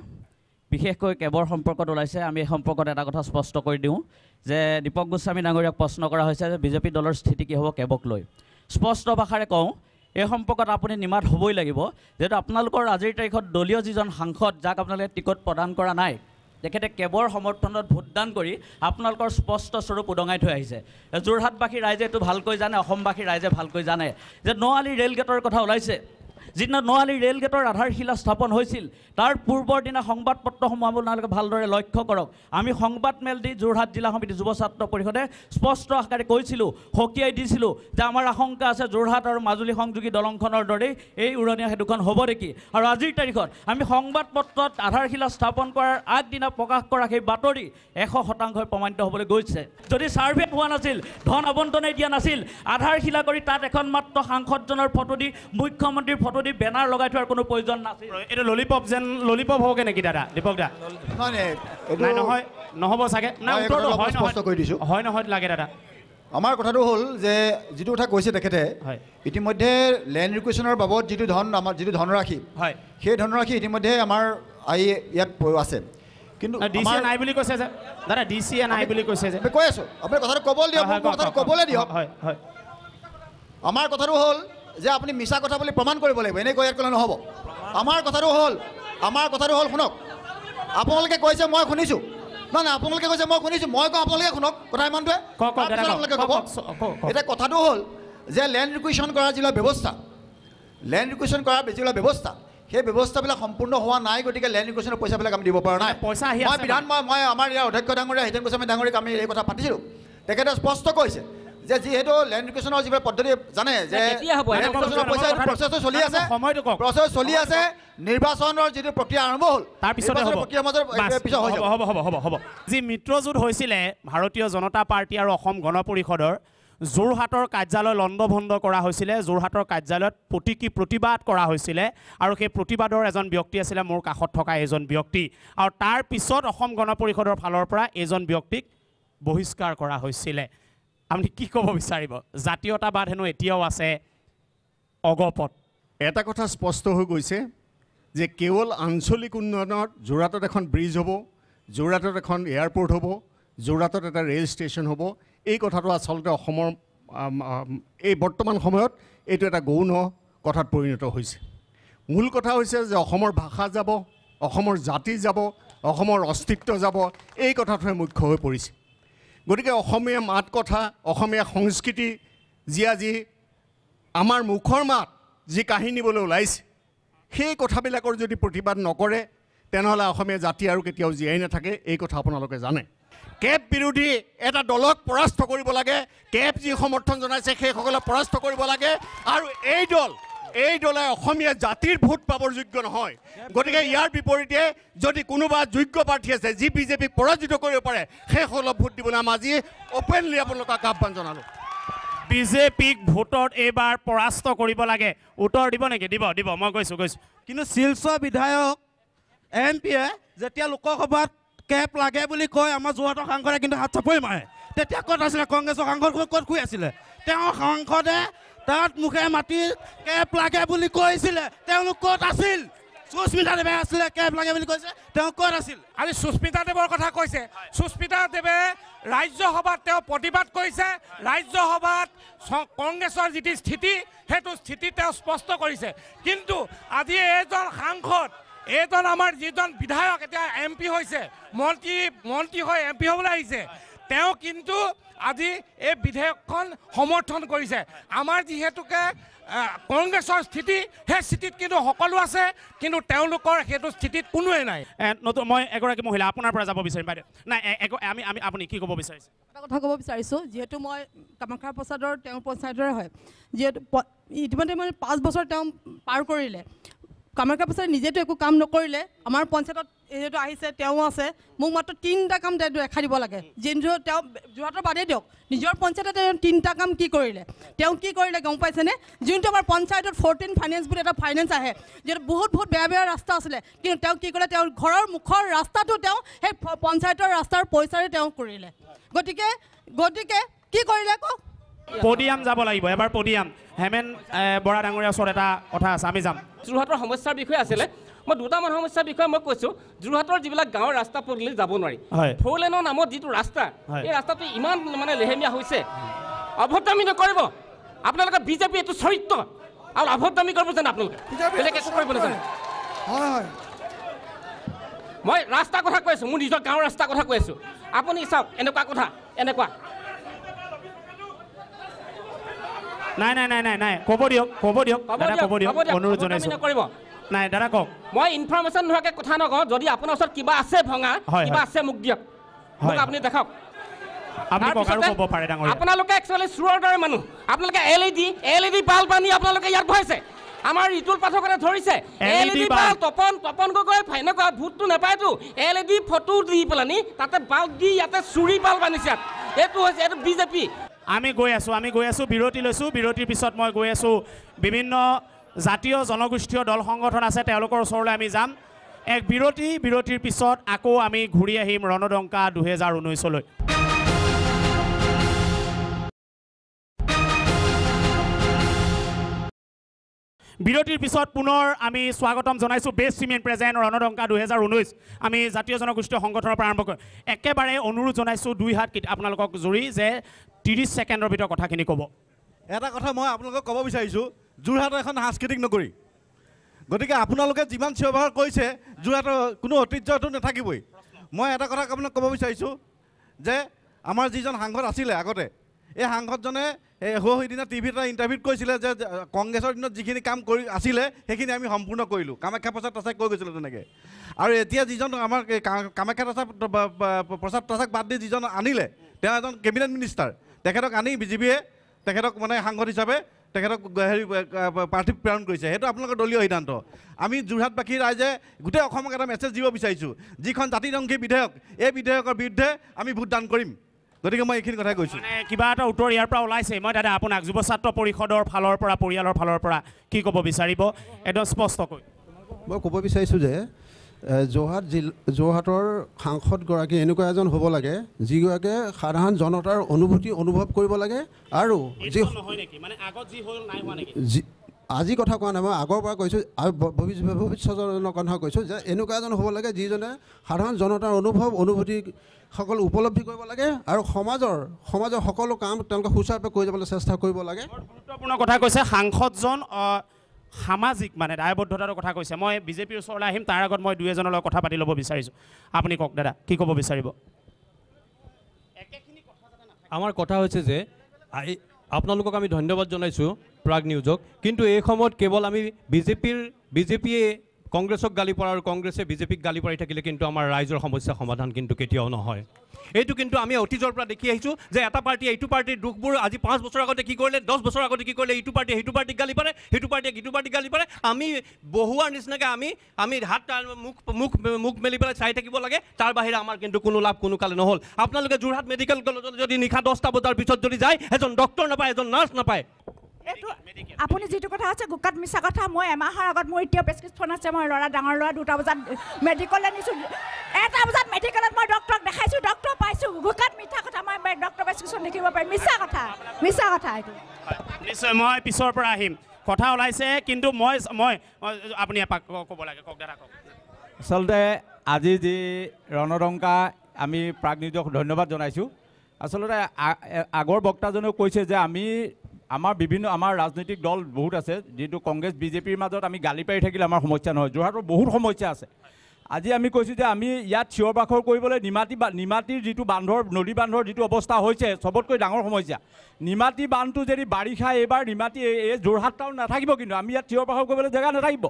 বিশেষকৈ কেবৰ সম্পৰ্কত ওলাইছে। আমি এই সম্পৰ্কত এটা কথা স্পষ্ট কৰি দিওঁ যে দীপক গোস্বামী ডাঙৰীয়াক প্ৰশ্ন কৰা হৈছে যে বিজেপি দলৰ স্থিতি কি হ'ব কেবক লৈ। স্পষ্ট ভাষাৰে কওঁ, এই সম্পৰ্কত আপুনি নিমাত হ'বই লাগিব, যিহেতু আপোনালোকৰ আজিৰ তাৰিখত দলীয় যিজন সাংসদ যাক আপোনালোকে টিকট প্ৰদান কৰা নাই, তেখেতে কেবৰ সমৰ্থনত ভোটদান কৰি আপোনালোকৰ স্পষ্ট স্বৰূপ উদঙাই থৈ আহিছে। যোৰহাটবাসী ৰাইজে এইটো ভালকৈ জানে, অসমবাসী ৰাইজে ভালকৈ জানে যে নআলি ৰেল গেটৰ কথা ওলাইছে। যিদিনা নআলি ৰেল গেটৰ আধাৰশিলা স্থাপন হৈছিল তাৰ পূৰ্বৰ দিনা সংবাদ পত্ৰসমূহ আপোনালোকে ভালদৰে লক্ষ্য কৰক। আমি সংবাদ মেল দি যোৰহাট জিলা সমিতি যুৱ ছাত্ৰ পৰিষদে স্পষ্ট আকাৰে কৈছিলোঁ, সকীয়াই দিছিলোঁ যে আমাৰ আশংকা আছে যোৰহাট আৰু মাজুলী সংযোগী দলংখনৰ দৰেই এই উৰণীয়া সেতুখন হ'ব নেকি। আৰু আজিৰ তাৰিখত আমি সংবাদ পত্ৰত আধাৰশিলা স্থাপন কৰাৰ আগদিনা প্ৰকাশ কৰা সেই বাতৰি 100% প্ৰমাণিত হ'বলৈ গৈছে। যদি ছাৰ্ভে হোৱা নাছিল, ধন আবণ্টনে দিয়া নাছিল, আধাৰশিলা কৰি তাত এখন মাত্ৰ সাংসদজনৰ ফটো দি মুখ্যমন্ত্ৰীৰ ফটো দি বেনাৰ লগাই থোৱাৰ কোনো প্ৰয়োজন নাছিল। এইটো ললিপপ হওকে নেকি দাদা? দীপক দা নহয়, নহ'ব চাগে। হয় নহয় লাগে দাদা। আমাৰ কথাটো হ'ল যে যিটো কথা কৈছে তেখেতে, ইতিমধ্যে লেণ্ড ৰিকুৱেশ্যনৰ বাবদ যিটো ধনৰাশি, সেই ধনৰাশি ইতিমধ্যে আমাৰ ইয়াত আছে। কিন্তু DCA নাই বুলি কৈছে যে দাদা, DCA নাই বুলি কৈছে যে। কৈ আছোঁ, আপুনি কথাটো ক'বলৈ দিয়ক, কথাটো ক'বলৈ দিয়ক। আমাৰ কথাটো হ'ল যে আপুনি মিছা কথা বুলি প্ৰমাণ কৰিব লাগিব, এনেকৈ ইয়াত ক'লে নহ'ব। আমাৰ কথাটো হ'ল শুনক, আপোনালোকে কৈছে মই শুনিছোঁ, নহয় আপোনালোকে কৈছে মই শুনিছোঁ, মই কওঁ আপোনালোকে শুনক কথা ইমানটোৱে। আপোনালোকে ক'ব। এতিয়া কথাটো হ'ল যে লেণ্ড ৰিকুৱেশ্যন কৰাৰ যিবিলাক ব্যৱস্থা, সেই ব্যৱস্থাবিলাক সম্পূৰ্ণ হোৱা নাই, গতিকে লেণ্ড ৰিকুৱেশ্যনৰ পইচাবিলাক আমি দিব পৰা নাই। মই আমাৰ ইয়াৰ অধ্যক্ষ ডাঙৰীয়া হিতেন গোস্বামী ডাঙৰীয়াক আমি এই কথা পাতিছিলোঁ। তেখেতে স্পষ্ট কৈছে যে যিহেতু লেণ্ড ৰিকুৱেশ্যনৰ যিবিলাক পদ্ধতি জানে যে প্ৰচেছটো চলি আছে, নিৰ্বাচনৰ যিটো প্ৰক্ৰিয়া আৰম্ভ হ'ল তাৰপিছত হ'ব। যি মিত্ৰজোঁট হৈছিলে ভাৰতীয় জনতা পাৰ্টী আৰু অসম গণ পৰিষদৰ, যোৰহাটৰ কাৰ্যালয় লণ্ডভণ্ড কৰা হৈছিলে, যোৰহাটৰ কাৰ্যালয়ত প্ৰতিবাদ কৰা হৈছিলে, আৰু সেই প্ৰতিবাদৰ এজন ব্যক্তি আছিলে মোৰ কাষত থকা এজন ব্যক্তি, আৰু তাৰ পিছত অসম গণ পৰিষদৰ ফালৰ পৰা এজন ব্যক্তিক বহিষ্কাৰ কৰা হৈছিলে। আপুনি কি ক'ব বিচাৰিব? জাতীয়তাবাদ হেনো এতিয়াও আছে অগপত। এটা কথা স্পষ্ট হৈ গৈছে যে কেৱল আঞ্চলিক উন্নয়নত যোৰহাটত এখন ব্ৰিজ হ'ব, যোৰহাটত এখন এয়াৰপৰ্ট হ'ব, যোৰহাটত এটা ৰেল ষ্টেচন হ'ব, এই কথাটো আচলতে অসমৰ এই বৰ্তমান সময়ত এইটো এটা গৌণ কথাত পৰিণত হৈছে। মূল কথা হৈছে যে অসমৰ ভাষা যাব, অসমৰ জাতি যাব, অসমৰ অস্তিত্ব যাব, এই কথাটোহে মুখ্য হৈ পৰিছে। গতিকে অসমীয়া মাত কথা, অসমীয়া সংস্কৃতি যি আজি আমাৰ মুখৰ মাত যি কাঢ়ি নিবলৈ ওলাইছে, সেই কথাবিলাকৰ যদি প্ৰতিবাদ নকৰে তেনেহ'লে অসমীয়া জাতি আৰু কেতিয়াও জীয়াই নাথাকে। এই কথা আপোনালোকে জানে। কেব বিৰোধী এটা দলক পৰাস্ত কৰিব লাগে, কেব যি সমৰ্থন জনাইছে সেইসকলক পৰাস্ত কৰিব লাগে, আৰু এই দলে অসমীয়া জাতিৰ ভোট পাবৰ যোগ্য নহয়। গতিকে ইয়াৰ বিপৰীতে যদি কোনোবা যোগ্য প্ৰাৰ্থী আছে যি বিজেপিক পৰাজিত কৰিব পাৰে, সেইসকলক ভোট দিবলৈ আমি আজি অপেনলি আপোনালোকক আহ্বান জনালোঁ। বিজেপিক ভোটত এইবাৰ পৰাস্ত কৰিব লাগে, উত্তৰ দিব নেকি? দিব। মই কৈছোঁ। কিন্তু শিলচৰ বিধায়ক MP-য়ে যেতিয়া লোকসভাত কেব লাগে বুলি কয় আমাৰ যোৰহাটৰ সাংসদে কিন্তু হাত চাপৰি মাৰে। তেতিয়া ক'ত আছিলে কংগ্ৰেছৰ সাংসদ? ক'ত শুই আছিলে? তেওঁ সাংসদে তাত মুখে মাতি কেব লাগে বুলি কৈছিলে, তেওঁলোক ক'ত আছিল? সুস্মিতা দেৱে আছিলে কেব লাগে বুলি কৈছে, তেওঁ ক'ত আছিল? আজি সুস্মিতা দেৱৰ কথা কৈছে। সুস্মিতা দেৱে ৰাজ্যসভাত তেওঁ প্ৰতিবাদ কৰিছে ৰাজ্যসভাত কংগ্ৰেছৰ যিটো স্থিতি সেইটো স্থিতি তেওঁ স্পষ্ট কৰিছে কিন্তু আজি এজন সাংসদ এজন আমাৰ যিজন বিধায়ক এতিয়া MP হৈছে মন্ত্ৰী হৈ MP হ'বলৈ আহিছে তেওঁ কিন্তু আজি এই বিধেয়কখন সমৰ্থন কৰিছে আমাৰ যিহেতুকে কংগ্ৰেছৰ স্থিতি সেই স্থিতিত কিন্তু সকলো আছে কিন্তু তেওঁলোকৰ সেইটো স্থিতিত কোনোৱে নাই নতুন মই এগৰাকী মহিলা আপোনাৰ পৰা যাব বিচাৰিম বাইদেউ নাই আমি আপুনি কি ক'ব বিচাৰিছে এটা কথা ক'ব বিচাৰিছোঁ যিহেতু মই কামাখ্যা প্ৰসাদৰ তেওঁৰ পঞ্চায়তৰে হয় যিহেতু ইতিমধ্যে মানে 5 বছৰ তেওঁ পাৰ কৰিলে কামাখ্যা প্ৰসাদে নিজেতো একো কাম নকৰিলে আমাৰ পঞ্চায়তত যিহেতু আহিছে তেওঁ আছে মোক মাত্ৰ 3টা কাম দেখাই দিব লাগে যিটো তেওঁ যোৱাটোৰ বাদেই দিয়ক নিজৰ পঞ্চায়তত তেওঁ 3টা কাম কি কৰিলে তেওঁ কি কৰিলে গম পাইছেনে যোনটো আমাৰ পঞ্চায়তত 14 ফাইনেন্স বুলি এটা ফাইনেন্স আহে যিটো বহুত বেয়া ৰাস্তা আছিলে কিন্তু তেওঁ কি কৰিলে তেওঁৰ ঘৰৰ মুখৰ ৰাস্তাটো তেওঁ সেই পঞ্চায়তৰ ৰাস্তাৰ পইচাৰে তেওঁ কৰিলে গতিকে কি কৰিলে কওক পডিয়াম যাব লাগিব এবাৰ পডিয়াম হেমেন বৰা ডাঙৰীয়া ওচৰত এটা কথা আছে আমি যাম যোৰহাটৰ সমস্যাৰ বিষয়ে আছিলে মই দুটামান সমস্যাৰ বিষয়ে মই কৈছোঁ যোৰহাটৰ যিবিলাক গাঁৱৰ ৰাস্তা পদূলি যাব নোৱাৰি 4 লেনৰ নামত যিটো ৰাস্তা এই ৰাস্তাটো ইমান মানে লেহেমীয়া হৈছে অভদ্ৰামি নকৰিব আপোনালোকে বিজেপি এইটো চৰিত্ৰ আৰু অভদ্ৰামি কৰিব জানে আপোনালোকে বেলেগ একো কৰিব নাজানে মই ৰাস্তাৰ কথা কৈ আছোঁ মোৰ নিজৰ গাঁৱৰ ৰাস্তাৰ কথা কৈ আছোঁ আপুনি চাওক এনেকুৱা কথা এনেকুৱা নাই ক'ব দিয়ক অনুৰোধ জনাইছোঁ নাই দাদা কওক মই ইনফৰমেশ্যন নোহোৱাকৈ কথা নকওঁ যদি আপোনাৰ ওচৰত কিবা আছে ভঙা কিবা আছে মোক দিয়ক মোক আপুনি দেখাওক আপোনালোকে একচুৱেলি চোৰৰ দৰে মানুহ আপোনালোকে LED বাল্ব আনি আপোনালোকে ইয়াত বহাইছে আমাৰ ঋতুল পাঠকৰে ধৰিছে LED বাল্ব তপন গগৈ এনেকুৱা ভূতটো নাপায়তো LED ফটো দি পেলানি তাতে বাল্ব দি ইয়াতে চুৰি বাল্ব আনিছে এইটো হৈছে এইটো বিজেপি আমি গৈ আছোঁ বিৰতি লৈছোঁ বিৰতিৰ পিছত মই গৈ আছোঁ বিভিন্ন জাতীয় জনগোষ্ঠীয় দল সংগঠন আছে তেওঁলোকৰ ওচৰলৈ আমি যাম এক বিৰতিৰ পিছত আকৌ আমি ঘূৰি আহিম ৰণদংকা 2019লৈ বিৰতিৰ পিছত পুনৰ আমি স্বাগতম জনাইছোঁ বেষ্ট চিমেণ্ট প্ৰেজেণ্ট ৰণদংকা 2019 আমি জাতীয় জনগোষ্ঠীয় সংগঠনৰ পৰা আৰম্ভ কৰিম একেবাৰে অনুৰোধ জনাইছোঁ 2 হাত আপোনালোকক জুৰি যে 30 ছেকেণ্ডৰ ভিতৰত কথাখিনি ক'ব এটা কথা মই আপোনালোকক ক'ব বিচাৰিছোঁ যোৰহাটৰ এখন সাংস্কৃতিক নগৰী গতিকে আপোনালোকে যিমান চিঞৰ বাখৰ কৰিছে যোৰহাটৰ কোনো ঐতিহ্যটো নাথাকিবই মই এটা কথা আপোনাক ক'ব বিচাৰিছোঁ যে আমাৰ যিজন সাংসদ আছিলে আগতে এই সাংসদজনে সেইদিনা টিভিত এটা ইণ্টাৰভিউত কৈছিলে যে কংগ্ৰেছৰ দিনত যিখিনি কাম কৰি আছিলে সেইখিনি আমি সম্পূৰ্ণ কৰিলোঁ কামাখ্যা প্ৰসাদ তাচাক কৈ গৈছিলোঁ তেনেকৈ আৰু এতিয়া যিজন আমাৰ কামাখ্যা প্ৰসাদ তাচাক বাদ দি যিজন আনিলে তেওঁ এজন কেবিনেট মিনিষ্টাৰ তেখেতক আনি বিজেপিয়ে তেখেতক মানে সাংসদ হিচাপে তেখেতক প্ৰাৰ্থী প্ৰেৰণ কৰিছে সেইটো আপোনালোকৰ দলীয় সিদ্ধান্ত আমি যোৰহাটবাসী ৰাইজে গোটেই অসমক এটা মেছেজ দিব বিচাৰিছোঁ যিখন জাতিধ্বংসী বিধেয়ক এই বিধেয়কৰ বিৰুদ্ধে আমি ভোটদান কৰিম গতিকে মই এইখিনি কথাই কৈছোঁ কিবা এটা উত্তৰ ইয়াৰ পৰা ওলাইছে মই দাদা আপোনাক যুৱ ছাত্ৰ পৰিষদৰ ফালৰ পৰা পৰিয়ালৰ ফালৰ পৰা কি ক'ব বিচাৰিব একদম স্পষ্টকৈ মই ক'ব বিচাৰিছোঁ যে যোৰহাটৰ সাংসদগৰাকী এনেকুৱা এজন হ'ব লাগে যিগৰাকীয়ে সাধাৰণ জনতাৰ অনুভৱ কৰিব লাগে আৰু আজি কথা কোৱা নাই মই আগৰ পৰা কৈছোঁ আৰু ভৱিষ্যতৰ কথা কৈছোঁ যে এনেকুৱা এজন হ'ব লাগে যিজনে সাধাৰণ জনতাৰ অনুভূতি সকলো উপলব্ধি কৰিব লাগে আৰু সমাজৰ সকলো কাম তেওঁলোকে সুচাৰুৰূপে কৰি যাবলৈ চেষ্টা কৰিব লাগে গুৰুত্বপূৰ্ণ কথা কৈছে সাংসদজন সামাজিক মানে দায়বদ্ধতাৰ কথা কৈছে মই বিজেপিৰ ওচৰলৈ আহিম তাৰ আগত মই 2-এজনৰ লগত কথা পাতি ল'ব বিচাৰিছোঁ আপুনি কওক দাদা কি ক'ব বিচাৰিব আমাৰ কথা হৈছে যে আপোনালোকক আমি ধন্যবাদ জনাইছোঁ প্ৰাগ নিউজক কিন্তু এই সময়ত কেৱল আমি বিজেপিয়ে কংগ্ৰেছক গালি পৰা আৰু কংগ্ৰেছে বিজেপিক গালি পাৰি থাকিলে কিন্তু আমাৰ ৰাইজৰ সমস্যা সমাধান কিন্তু কেতিয়াও নহয় এইটো কিন্তু আমি অতীজৰ পৰা দেখি আহিছোঁ যে এটা পাৰ্টিয়ে এইটো পাৰ্টিৰ দুখবোৰ আজি 5 বছৰ আগতে কি কৰিলে 10 বছৰ আগতে কি কৰিলে এইটো পাৰ্টিয়ে সেইটো পাৰ্টিক গালি পাৰে সেইটো পাৰ্টিয়ে ইটো পাৰ্টিক গালি পাৰে আমি বহুৱাৰ নিচিনাকৈ আমি হাত মুখ মেলি পেলাই চাই থাকিব লাগে তাৰ বাহিৰে আমাৰ কিন্তু কোনো লাভ কোনো কালে নহ'ল আপোনালোকে যোৰহাট মেডিকেল কলেজলৈ যদি নিশা 10টা বজাৰ পিছত যদি যায় এজন ডক্টৰ নাপায় এজন নাৰ্ছ নাপায় আপুনি যিটো কথা আছে গোকাত মিছা কথা মই এমাহৰ আগত মোৰ এতিয়া প্ৰেছক্ৰিপশ্যন আছে মই ডাঙৰ ল'ৰা 2টা বজাত মেডিকেললৈ নিছোঁ 1টা বজাত মেডিকেলত মই ডক্টৰক দেখাইছোঁ ডক্টৰ পাইছোঁ গোকাত মিছা কথা মই ডক্টৰ প্ৰেছক্ৰিপশ্যন লিখিব পাৰিম মিছা কথা এইটো নিশ্চয় মই পিছৰ পৰা আহিম কথা ওলাইছে কিন্তু মই আপুনি এপাক ক'ব লাগে কওক দাদা কওক আচলতে আজি যি ৰণদংকা আমি প্ৰাগ নিউজক ধন্যবাদ জনাইছোঁ আচলতে আগৰ বক্তাজনেও কৈছে যে আমাৰ ৰাজনৈতিক দল বহুত আছে, যিটো কংগ্ৰেছ বিজেপিৰ মাজত আমি গালি পাৰি থাকিলে আমাৰ সমস্যা নহয়। যোৰহাটৰ বহুত সমস্যা আছে। আজি আমি কৈছোঁ যে আমি ইয়াত চিঞৰ বাখৰ কৰিবলৈ নিমাতীৰ যিটো নদী বান্ধৰ যিটো অৱস্থা হৈছে চবতকৈ ডাঙৰ সমস্যা। নিমাতী বান্ধটো যদি বাৰিষা এইবাৰ নিমাতী এই যোৰহাট টাউন নাথাকিব, কিন্তু আমি ইয়াত চিঞৰ বাখৰ কৰিবলৈ জেগা নাথাকিব।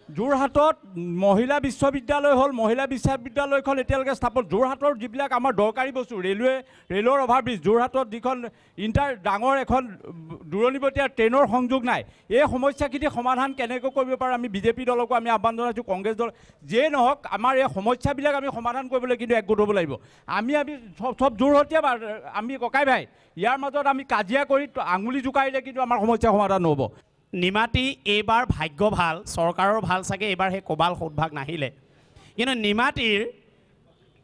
যোৰহাটত মহিলা বিশ্ববিদ্যালয় হ'ল, মহিলা বিশ্ববিদ্যালয়খন এতিয়ালৈকে স্থাপন। যোৰহাটৰ যিবিলাক আমাৰ দৰকাৰী বস্তু ৰেলৰ অভাৰব্ৰিজ, যোৰহাটত যিখন ডাঙৰ এখন দূৰণিবতীয়া ট্ৰেইনৰ সংযোগ নাই, এই সমস্যাখিনি সমাধান কেনেকৈ কৰিব পাৰোঁ আমি বিজেপি দলকো আমি আহ্বান জনাইছোঁ, কংগ্ৰেছ দল যিয়েই নহওক আমাৰ এই সমস্যাবিলাক আমি সমাধান কৰিবলৈ কিন্তু একগোট হ'ব লাগিব। আমি চব যোৰহাটীয়া আমি ককাই ভাই, ইয়াৰ মাজত আমি কাজিয়া কৰি আঙুলি জোকাৰিলে কিন্তু আমাৰ সমস্যা সমাধান নহ'ব। নিমাতী এইবাৰ ভাগ্য ভাল, চৰকাৰৰ ভাল চাগে এইবাৰ সেই কবাল সৌভাগ নাহিলে, কিন্তু নিমাতীৰ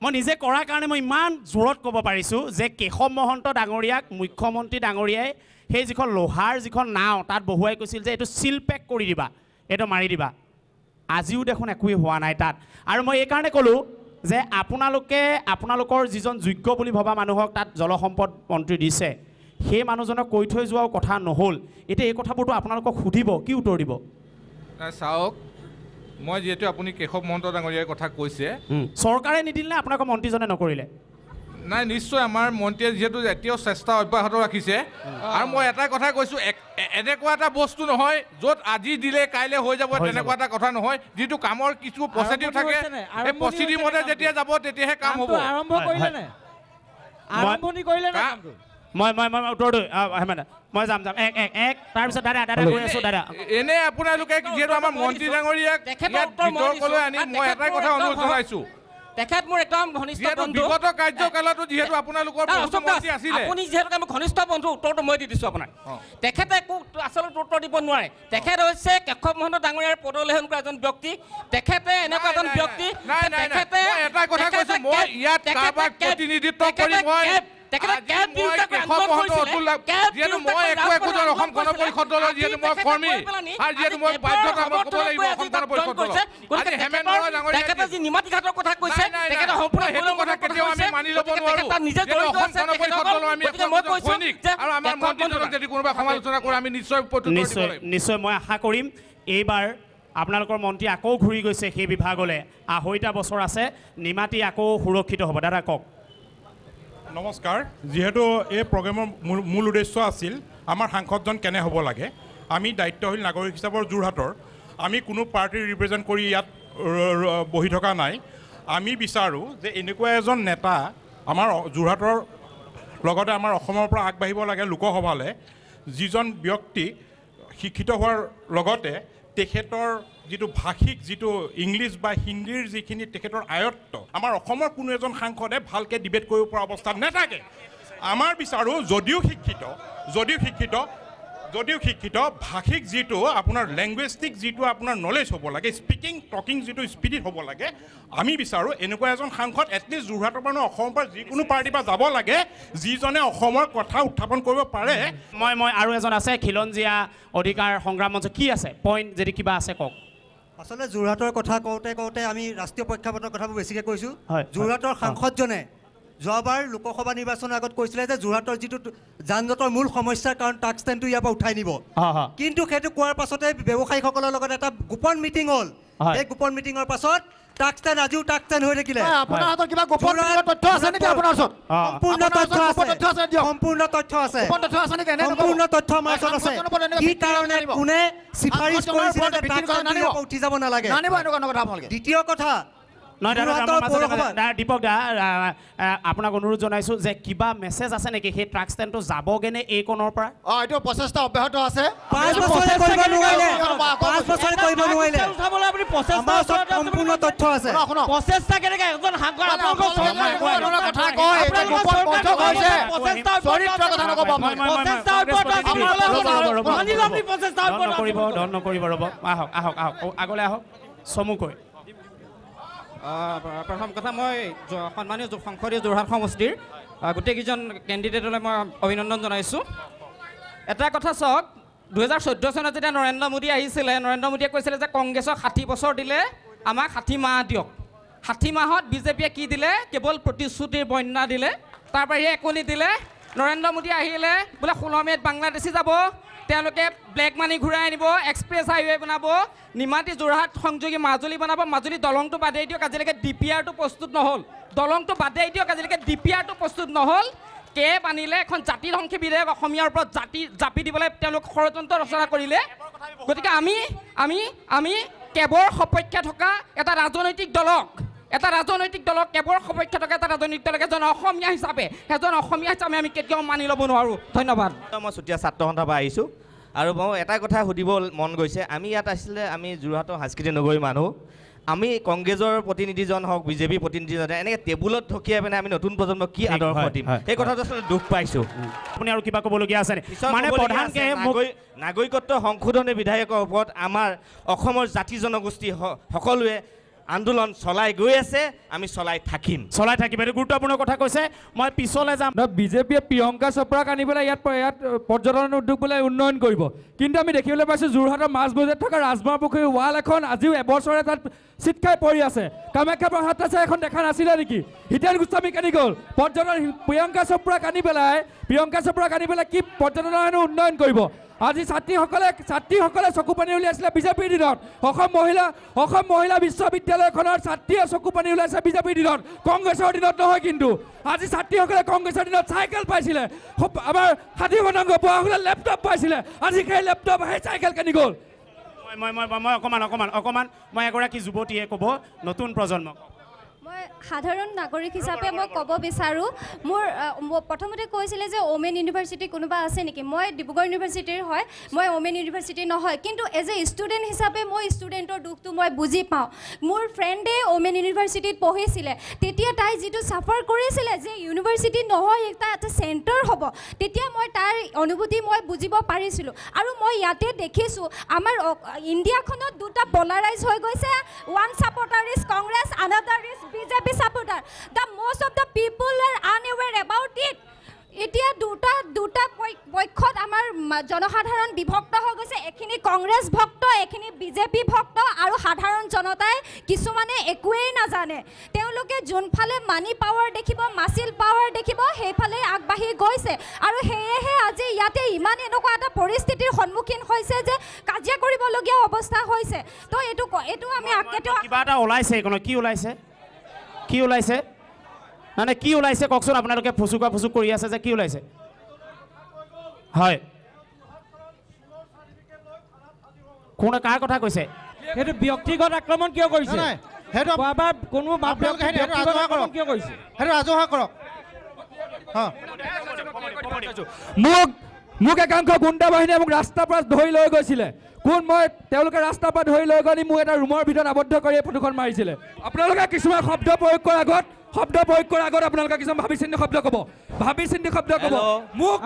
মই নিজে কৰাৰ কাৰণে মই ইমান জোৰত ক'ব পাৰিছোঁ যে কেশৱ মহন্ত ডাঙৰীয়াক মুখ্যমন্ত্ৰী ডাঙৰীয়াই সেই যিখন লোহাৰ যিখন নাও তাত বহুৱাই কৈছিল যে এইটো চিল পেক কৰি দিবা, এইটো মাৰি দিবা। আজিও দেখোন একোৱেই হোৱা নাই তাত। আৰু মই এইকাৰণে ক'লোঁ যে আপোনালোকৰ যিজন যোগ্য বুলি ভবা মানুহক তাত জলসম্পদ মন্ত্ৰী দিছে, সেই মানুহজনক কৈ থৈ যোৱাও কথা নহ'ল। এতিয়া এই কথাবোৰতো আপোনালোকক সুধিব, কি উত্তৰ দিব? চাওক, মই যিহেতু আপুনি কেশৱ মহন্ত ডাঙৰীয়াৰ কথা কৈছে, চৰকাৰে নিদিলে নে আপোনালোকৰ মন্ত্ৰীজনে নকৰিলে? নাই, নিশ্চয় আমাৰ মন্ত্ৰীয়ে যিহেতু এতিয়াও চেষ্টা অব্যাহত ৰাখিছে। আৰু মই এটা কথা কৈছোঁ, এনেকুৱা এটা বস্তু নহয় য'ত আজি দিলে কাইলৈ হৈ যাব, তেনেকুৱা এটা কথা নহয়। যিটো কামৰ কিছু প্ৰচিডিউৰ থাকে, সেই প্ৰচিডিউৰ মতে যেতিয়া যাব তেতিয়াহে কাম হ'ব। মই উত্তৰ দিওঁ, মই যাম তাৰপিছত দাদা কৈ আছোঁ। দাদা এনে আপোনালোকে যিহেতু আমাৰ মন্ত্ৰী ডাঙৰীয়াক বিতৰ্কলৈ আনি মই এটাই কথা অনুৰোধ জনাইছোঁ, তেখেত মোৰ একদম ঘনিষ্ঠ বন্ধু। বিগত কাৰ্যকালতো যিহেতু আপোনালোকৰ মন্ত্ৰী আছিলে, আপুনি যিহেতু মোৰ ঘনিষ্ঠ বন্ধু, উত্তৰটো মই দি দিছোঁ আপোনাক। তেখেতে একো আচলতে উত্তৰ দিব নোৱাৰে। তেখেত হৈছে কেশৱ মহন্ত ডাঙৰীয়াৰ পদলেহন কৰা এজন ব্যক্তি। তেখেতে এনেকুৱা এজন ব্যক্তি, তেখেতে এটা কথা কৈছোঁ, মই ইয়াত কাৰোবাক প্ৰতিনিধিত্ব কৰি মই অসম গণ পৰিষদ দলৰ যিহেতু মই কৰ্মী আৰু যিহেতু মই বাধ্যতা ক'ব লাগিব অসম গণ পৰিষদ দলৰ। আজি হেমেন্দ্ৰ ডাঙৰীয়াই যি নিমাতী ঘাটৰ কথা কৈছে, তেখেতে সম্পূৰ্ণ সেইটো কথা কেতিয়াও আমি মানি ল'ব নোৱাৰোঁ। অসম গণ পৰিষদ দলৰ আমি সৈনিক আৰু আমাৰ মন্ত্ৰীজনক যদি কোনোবা সমালোচনা কৰে আমি নিশ্চয় মই আশা কৰিম এইবাৰ আপোনালোকৰ মন্ত্ৰী আকৌ ঘূৰি গৈছে সেই বিভাগলৈ। 2.5টা বছৰ আছে, নিমাতী আকৌ সুৰক্ষিত হ'ব। দাদা কওক। নমস্কাৰ। যিহেতু এই প্ৰগ্ৰেমৰ মূল উদ্দেশ্য আছিল আমাৰ সাংসদজন কেনে হ'ব লাগে। আমি দায়িত্বশীল নাগৰিক হিচাপৰ যোৰহাটৰ আমি কোনো পাৰ্টি ৰিপ্ৰেজেণ্ট কৰি ইয়াত বহি থকা নাই। আমি বিচাৰোঁ যে এনেকুৱা এজন নেতা আমাৰ যোৰহাটৰ লগতে আমাৰ অসমৰ পৰা আগবাঢ়িব লাগে লোকসভালৈ, যিজন ব্যক্তি শিক্ষিত হোৱাৰ লগতে তেখেতৰ যিটো ভাষিক যিটো ইংলিছ বা হিন্দীৰ যিখিনি তেখেতৰ আয়ত্ব আমাৰ অসমৰ কোনো এজন সাংসদে ভালকৈ ডিবেট কৰিব পৰা অৱস্থাত নাথাকে। আমাৰ বিচাৰোঁ যদিও শিক্ষিত ভাষিক যিটো আপোনাৰ লেংগুৱেষ্টিক যিটো আপোনাৰ নলেজ হ'ব লাগে, স্পিকিং টকিং যিটো স্পিডিত হ'ব লাগে, আমি বিচাৰোঁ এনেকুৱা এজন সাংসদ এটলিষ্ট যোৰহাটৰ পৰা অসমৰ পৰা যিকোনো পাৰ্টিৰ পৰা যাব লাগে, যিজনে অসমৰ কথা উত্থাপন কৰিব পাৰে। মই আৰু এজন আছে, খিলঞ্জীয়া অধিকাৰ সংগ্ৰাম মঞ্চ। কি আছে পইণ্ট যদি কিবা আছে কওক। আচলতে যোৰহাটৰ কথা কওঁতে আমি ৰাষ্ট্ৰীয় প্ৰেক্ষাপটৰ কথাবোৰ বেছিকৈ কৈছোঁ। যোৰহাটৰ সাংসদজনে যোৱাবাৰ লোকসভা নিৰ্বাচনৰ আগত কৈছিলে যে যোৰহাটৰ যিটো যান জঁটৰ মূল সমস্যাৰ কাৰণ টাস্ক ষ্টেণ্ডটো ইয়াৰ পৰা উঠাই নিব, কিন্তু সেইটো কোৱাৰ পাছতে ব্যৱসায়ীসকলৰ লগত এটা গোপন মিটিং হ'ল। এই গোপন মিটিঙৰ পাছত টাস্ক ষ্টেণ্ড আজিও টাস্ক ষ্টেণ্ড হৈ থাকিলে। সম্পূৰ্ণ তথ্য আছে আমাৰ ওচৰত আছে। কি কাৰণে কোনে চিফাৰিছ কৰিছিলে যে টাস্ক ষ্টেণ্ড উঠি যাব নালাগে। দ্বিতীয় কথা, দীপক দা আপোনাক অনুৰোধ জনাইছোঁ যে কিবা মেছেজ আছে নেকি সেই ট্ৰাক ষ্টেণ্ডটো যাবগেনে এই কোণৰ পৰা? এইটো প্ৰচেষ্টা অব্যাহত আছে। 5 বছৰে কৰিব নোৱাৰিলে, 5 বছৰে কৰিব নোৱাৰিলে। সম্পূৰ্ণ তথ্য আছে। প্ৰচেষ্টা কেনেকৈ এজন সাংসদ নকৰিব। ৰ'ব, আহক আগলৈ আহক চমুকৈ। প্ৰথম কথা, মই সন্মানীয় সংসদীয় যোৰহাট সমষ্টিৰ গোটেইকেইজন কেণ্ডিডেটলৈ মই অভিনন্দন জনাইছোঁ। এটা কথা চাওক, 2014 চনত যেতিয়া নৰেন্দ্ৰ মোদী আহিছিলে, নৰেন্দ্ৰ মোদীয়ে কৈছিলে যে কংগ্ৰেছক 60 বছৰ দিলে, আমাক 60 মাহ দিয়ক। 60 মাহত বিজেপিয়ে কি দিলে? কেৱল প্ৰতিশ্ৰুতিৰ বন্যা দিলে। তাৰ বাহিৰে একো নিদিলে নৰেন্দ্ৰ মোদী আহিলে বোলে 16 মে'ত বাংলাদেশী যাব তেওঁলোকে ব্লেক মানি ঘূৰাই আনিব এক্সপ্ৰেছ হাইৱে বনাব নিমাতী যোৰহাট সংযোগী মাজুলী বনাব মাজুলী দলংটো বাদেই দিয়ক আজিলৈকে ডিপিআৰটো প্ৰস্তুত নহ'ল দলংটো বাদেই দিয়ক আজিলৈকে ডিপিআৰটো প্ৰস্তুত নহ'ল কেব আনিলে এখন জাতিধ্বংসী বিধেয়ক অসমীয়াৰ ওপৰত জাপি দিবলৈ তেওঁলোক ষড়যন্ত্ৰ ৰচনা কৰিলে গতিকে আমি কেবৰ সপক্ষে থকা এটা ৰাজনৈতিক দলক কেবৰ সপক্ষে থকা এটা ৰাজনৈতিক দলক এজন অসমীয়া হিচাপে আমি কেতিয়াও মানি ল'ব নোৱাৰোঁ ধন্যবাদ মই চুতীয়া ছাত্ৰ সন্থাৰ পৰা আহিছোঁ আৰু মই এটা কথা সুধিব মন গৈছে আমি ইয়াত আছিলে আমি যোৰহাটৰ সাংস্কৃতিক নগৰী মানুহ আমি কংগ্ৰেছৰ প্ৰতিনিধিজন হওক বিজেপি প্ৰতিনিধিজন এনেকৈ টেবুলত থকিয়াই পিনে আমি নতুন প্ৰজন্মক কি আদৰ্শ দিম সেই কথাটো আচলতে দুখ পাইছোঁ আপুনি আৰু কিবা ক'বলগীয়া আছে মানে প্ৰধানকৈ নাগৰিকত্ব সংশোধনী বিধেয়কৰ ওপৰত আমাৰ অসমৰ জাতি জনগোষ্ঠী সকলোৱে আন্দোলন চলাই গৈ আছে আমি চলাই থাকিম এইটো গুৰুত্বপূৰ্ণ কথা কৈছে মই পিছলৈ যাম বিজেপিয়ে প্ৰিয়ংকা চোপ্ৰাক আনি পেলাই ইয়াত পৰ্যটন উদ্যোগ বোলে উন্নয়ন কৰিব কিন্তু আমি দেখিবলৈ পাইছোঁ যোৰহাটৰ মাজমজিয়াত থকা ৰাজমাৰ পুখুৰীৰ ৱাল এখন আজিও এবছৰে তাত চিট খাই পৰি আছে কামাখ্যা প্ৰসাদ আছে এখন দেখা নাছিলে নেকি হিতেন গোস্বামী কেনি গ'ল পৰ্যটন প্ৰিয়ংকা চোপ্ৰাক আনি পেলাই কি পৰ্যটনৰ হেনো উন্নয়ন কৰিব আজি ছাত্ৰীসকলে চকু পানী উলিয়াইছিলে বিজেপিৰ দিনত অসম মহিলা বিশ্ববিদ্যালয়খনৰ ছাত্ৰীয়ে চকু পানী উলিয়াইছে বিজেপিৰ দিনত কংগ্ৰেছৰ দিনত নহয় কিন্তু আজি ছাত্ৰীসকলে কংগ্ৰেছৰ দিনত চাইকেল পাইছিলে আমাৰ 60 শতাংশ পঢ়া লেপটপ পাইছিলে আজি সেই লেপটপ সেই চাইকেল কেনি গ'ল মই অকণমান মই এগৰাকী যুৱতীয়ে ক'ব নতুন প্ৰজন্মক মই সাধাৰণ নাগৰিক হিচাপে মই ক'ব বিচাৰোঁ মোৰ প্ৰথমতে কৈছিলে যে ওমেন ইউনিভাৰ্চিটি কোনোবা আছে নেকি মই ডিব্ৰুগড় ইউনিভাৰ্চিটিৰ হয় মই ওমেন ইউনিভাৰ্চিটি নহয় কিন্তু এজ এ ষ্টুডেণ্ট হিচাপে মই ষ্টুডেণ্টৰ দুখটো মই বুজি পাওঁ মোৰ ফ্ৰেণ্ডে ওমেন ইউনিভাৰ্চিটিত পঢ়িছিলে তেতিয়া তাই যিটো চাফাৰ কৰিছিলে যে ইউনিভাৰ্চিটি নহয় এটা চেণ্টাৰ হ'ব তেতিয়া মই তাৰ অনুভূতি মই বুজিব পাৰিছিলোঁ আৰু মই ইয়াতে দেখিছোঁ আমাৰ ইণ্ডিয়াখনত দুটা পলাৰাইজ হৈ গৈছে one supporter is Congress another is BJP supporter. The most of the people are unaware about it. এতিয়া দুটা পক্ষত আমাৰ জনসাধাৰণ বিভক্ত হৈ গৈছে এখিনি কংগ্ৰেছ ভক্ত এখিনি বিজেপি ভক্ত আৰু সাধাৰণ জনতাই কিছুমানে একোৱেই নাজানে তেওঁলোকে যোনফালে মানি পাৱাৰ দেখিব মাচিল পাৱাৰ দেখিব সেইফালে আগবাঢ়ি গৈছে আৰু সেয়েহে আজি ইয়াতে ইমান এনেকুৱা এটা পৰিস্থিতিৰ সন্মুখীন হৈছে যে কাজিয়া কৰিবলগীয়া অৱস্থা হৈছে তো এইটো আমি কিবা এটা ওলাইছে কি ওলাইছে মানে কি ওলাইছে কওকচোন আপোনালোকে ফুচুক কৰি আছে যে কি ওলাইছে হয় কোন কাৰ কথা কৈছে সেইটো ব্যক্তিগত আক্ৰমণ কিয় কৰিছে সেইটো কোনো কিয় কৰিছে সেইটো ৰাজহুৱা কৰক মোক একাংশ গুণ্ডা বাহিনীয়ে মোক ৰাস্তাৰ পৰা ধৰি লৈ গৈছিলে তেওঁলোকে ৰাস্তাৰ পৰা ধৰি লৈ গৈ মোক এটা ৰুমৰ ভিতৰত আবদ্ধ কৰি ফটোখন মাৰিছিলে আপোনালোকে কিছুমান শব্দ প্ৰয়োগ কৰাৰ আগত আপোনালোকে কিছুমান ভাবি চিন্তি শব্দ ক'ব মোক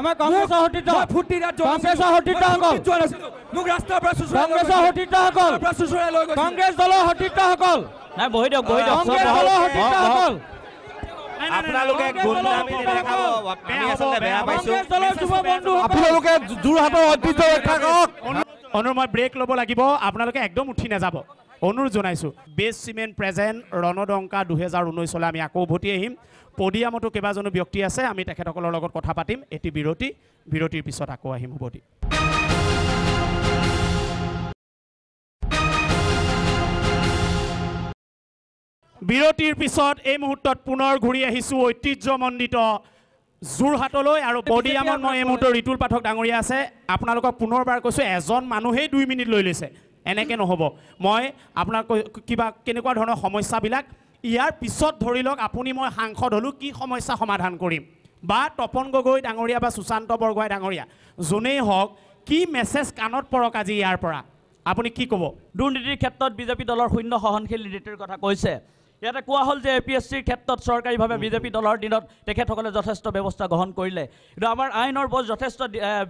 ৰাস্তাৰ পৰা চুচুৰাই লৈ গৈছিল কংগ্ৰেছ দলৰ সতীৰ্থসকল আপোনালোকে যোৰহাটৰ ঐতিহ্য ৰক্ষা কৰক অনুৰ মই ব্ৰেক ল'ব লাগিব আপোনালোকে একদম উঠি নাযাব অনুৰোধ জনাইছোঁ বেষ্ট চিমেণ্ট প্ৰেজেণ্ট ৰণদংকা 2019 আমি আকৌ উভতি আহিম পডিয়ামতো কেইবাজনো ব্যক্তি আছে আমি তেখেতসকলৰ লগত কথা পাতিম এটি বিৰতিৰ পিছত আকৌ আহিম উভতি বিৰতিৰ পিছত এই মুহূৰ্তত পুনৰ ঘূৰি আহিছোঁ ঐতিহ্যমণ্ডিত যোৰহাটলৈ আৰু পডিয়ামত মই এই মুহূৰ্তত ৰিতুল পাঠক ডাঙৰীয়া আছে আপোনালোকক পুনৰবাৰ কৈছোঁ এজন মানুহেই 2 মিনিট লৈ লৈছে এনেকৈ নহ'ব মই আপোনাক কিবা কেনেকুৱা ধৰণৰ সমস্যাবিলাক ইয়াৰ পিছত ধৰি লওক আপুনি মই সাংসদ হ'লোঁ কি সমস্যা সমাধান কৰিম বা তপন গগৈ ডাঙৰীয়া বা সুশান্ত বৰগোহাঁই ডাঙৰীয়া যোনেই হওক কি মেছেজ কাণত পৰক আজি ইয়াৰ পৰা আপুনি কি ক'ব দুৰ্নীতিৰ ক্ষেত্ৰত বিজেপি দলৰ শূন্য সহনশীল নীতিৰ কথা কৈছে ইয়াতে কোৱা হ'ল যে APSCৰ ক্ষেত্ৰত চৰকাৰীভাৱে বিজেপি দলৰ দিনত তেখেতসকলে যথেষ্ট ব্যৱস্থা গ্ৰহণ কৰিলে কিন্তু আমাৰ আইনৰ বৰ যথেষ্ট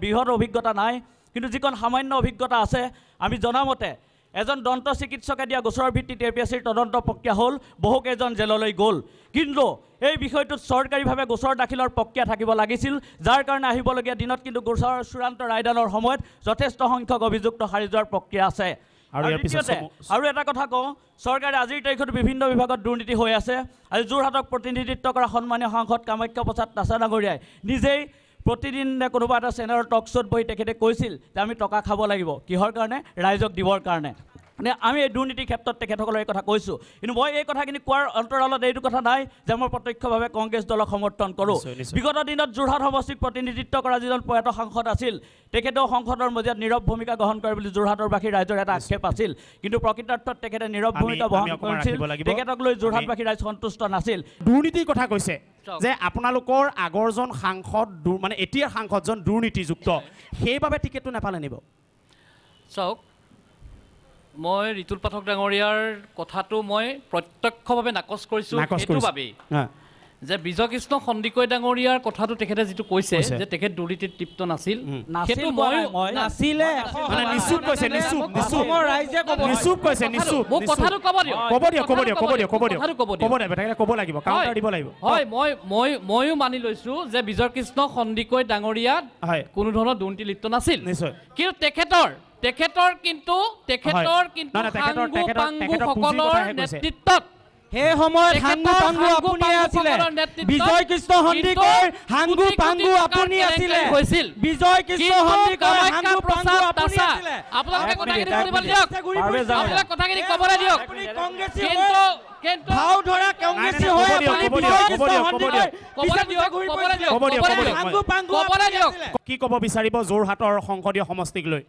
বৃহৎ অভিজ্ঞতা নাই কিন্তু যিখন সামান্য অভিজ্ঞতা আছে আমি জনামতে এজন দন্ত চিকিৎসকে দিয়া গোচৰৰ ভিত্তিত APSCৰ তদন্ত প্ৰক্ৰিয়া হ'ল বহুকেইজন জেললৈ গ'ল কিন্তু এই বিষয়টোত চৰকাৰীভাৱে গোচৰ দাখিলৰ প্ৰক্ৰিয়া থাকিব লাগিছিল যাৰ কাৰণে আহিবলগীয়া দিনত কিন্তু গোচৰৰ চূড়ান্ত ৰায়দানৰ সময়ত যথেষ্ট সংখ্যক অভিযুক্ত সাৰি যোৱাৰ প্ৰক্ৰিয়া আছে আৰু এটা কথা কওঁ, চৰকাৰে আজিৰ তাৰিখত বিভিন্ন বিভাগত দুৰ্নীতি হৈ আছে। আজি যোৰহাটক প্ৰতিনিধিত্ব কৰা সন্মানীয় সাংসদ কামাখ্যা প্ৰসাদ তাছা ডাঙৰীয়াই নিজেই প্ৰতিদিন কোনোবা এটা চেনেলৰ টক শ্ব'ত বহি তেখেতে কৈছিল যে আমি টকা খাব লাগিব, কিহৰ কাৰণে? ৰাইজক দিবৰ কাৰণে। মানে আমি এই দুৰ্নীতিৰ ক্ষেত্ৰত তেখেতসকলৰ এই কথা কৈছোঁ, কিন্তু মই এই কথাখিনি কোৱাৰ অন্তৰালত এইটো কথা নাই যে মই প্ৰত্যক্ষভাৱে কংগ্ৰেছ দলক সমৰ্থন কৰোঁ। বিগত দিনত যোৰহাট সমষ্টিক প্ৰতিনিধিত্ব কৰা যিজন প্ৰয়াত সাংসদ আছিল, তেখেতেও সংসদৰ মজিয়াত নীৰৱ ভূমিকা গ্ৰহণ কৰে বুলি যোৰহাটৰবাসী ৰাইজৰ এটা আক্ষেপ আছিল, কিন্তু প্ৰকৃতাৰ্থত তেখেতে নীৰৱ ভূমিকা গ্ৰহণ কৰিছিল। তেখেতক লৈ যোৰহাটবাসী ৰাইজ সন্তুষ্ট নাছিল। দুৰ্নীতিৰ কথা কৈছে যে আপোনালোকৰ আগৰজন সাংসদ মানে এতিয়াৰ সাংসদজন দুৰ্নীতিযুক্ত, সেইবাবে টিকেটটো নাপালে নিব। চাওক, মই ঋতুল পাঠক ডাঙৰীয়াৰ কথাটো মই প্ৰত্যক্ষভাৱে নাকচ কৰিছোঁ সেইটো বাবেই যে বিজয় কৃষ্ণ সন্দিকৈ ডাঙৰীয়াৰ কথাটো তেখেতে যিটো কৈছে যে তেখেত দুৰ্নীতিত তৃপ্ত নাছিল, সেইটো মই নাছিলে মোক কথাটো ক'ব দিয়ক। হয়, ময়ো মানি লৈছোঁ যে বিজয় কৃষ্ণ সন্দিকৈ ডাঙৰীয়াত কোনো ধৰণৰ দুৰ্নীতি লিপ্ত নাছিল, কিন্তু তেখেতৰ কিন্তু সকলৰ নেতৃত্বত সেই সময়ত হাংগু পাংগু আপুনি আছিলে, বিজয় কৃষ্ণ সন্দিকৈ হাংগু পাংগু আপুনি আছিলে, বিজয় কৃষ্ণ সন্দিকৈ হাংগু পাংগু আপুনি আছিলে। আপোনালোকে কথাখিনি শুনিবলৈ দিয়ক, আপোনালোকে কথাখিনি ক'বলৈ দিয়ক। ভাও ধৰা কংগ্ৰেছী হৈ কি ক'ব বিচাৰিব যোৰহাটৰ সংসদীয় সমষ্টিক লৈ?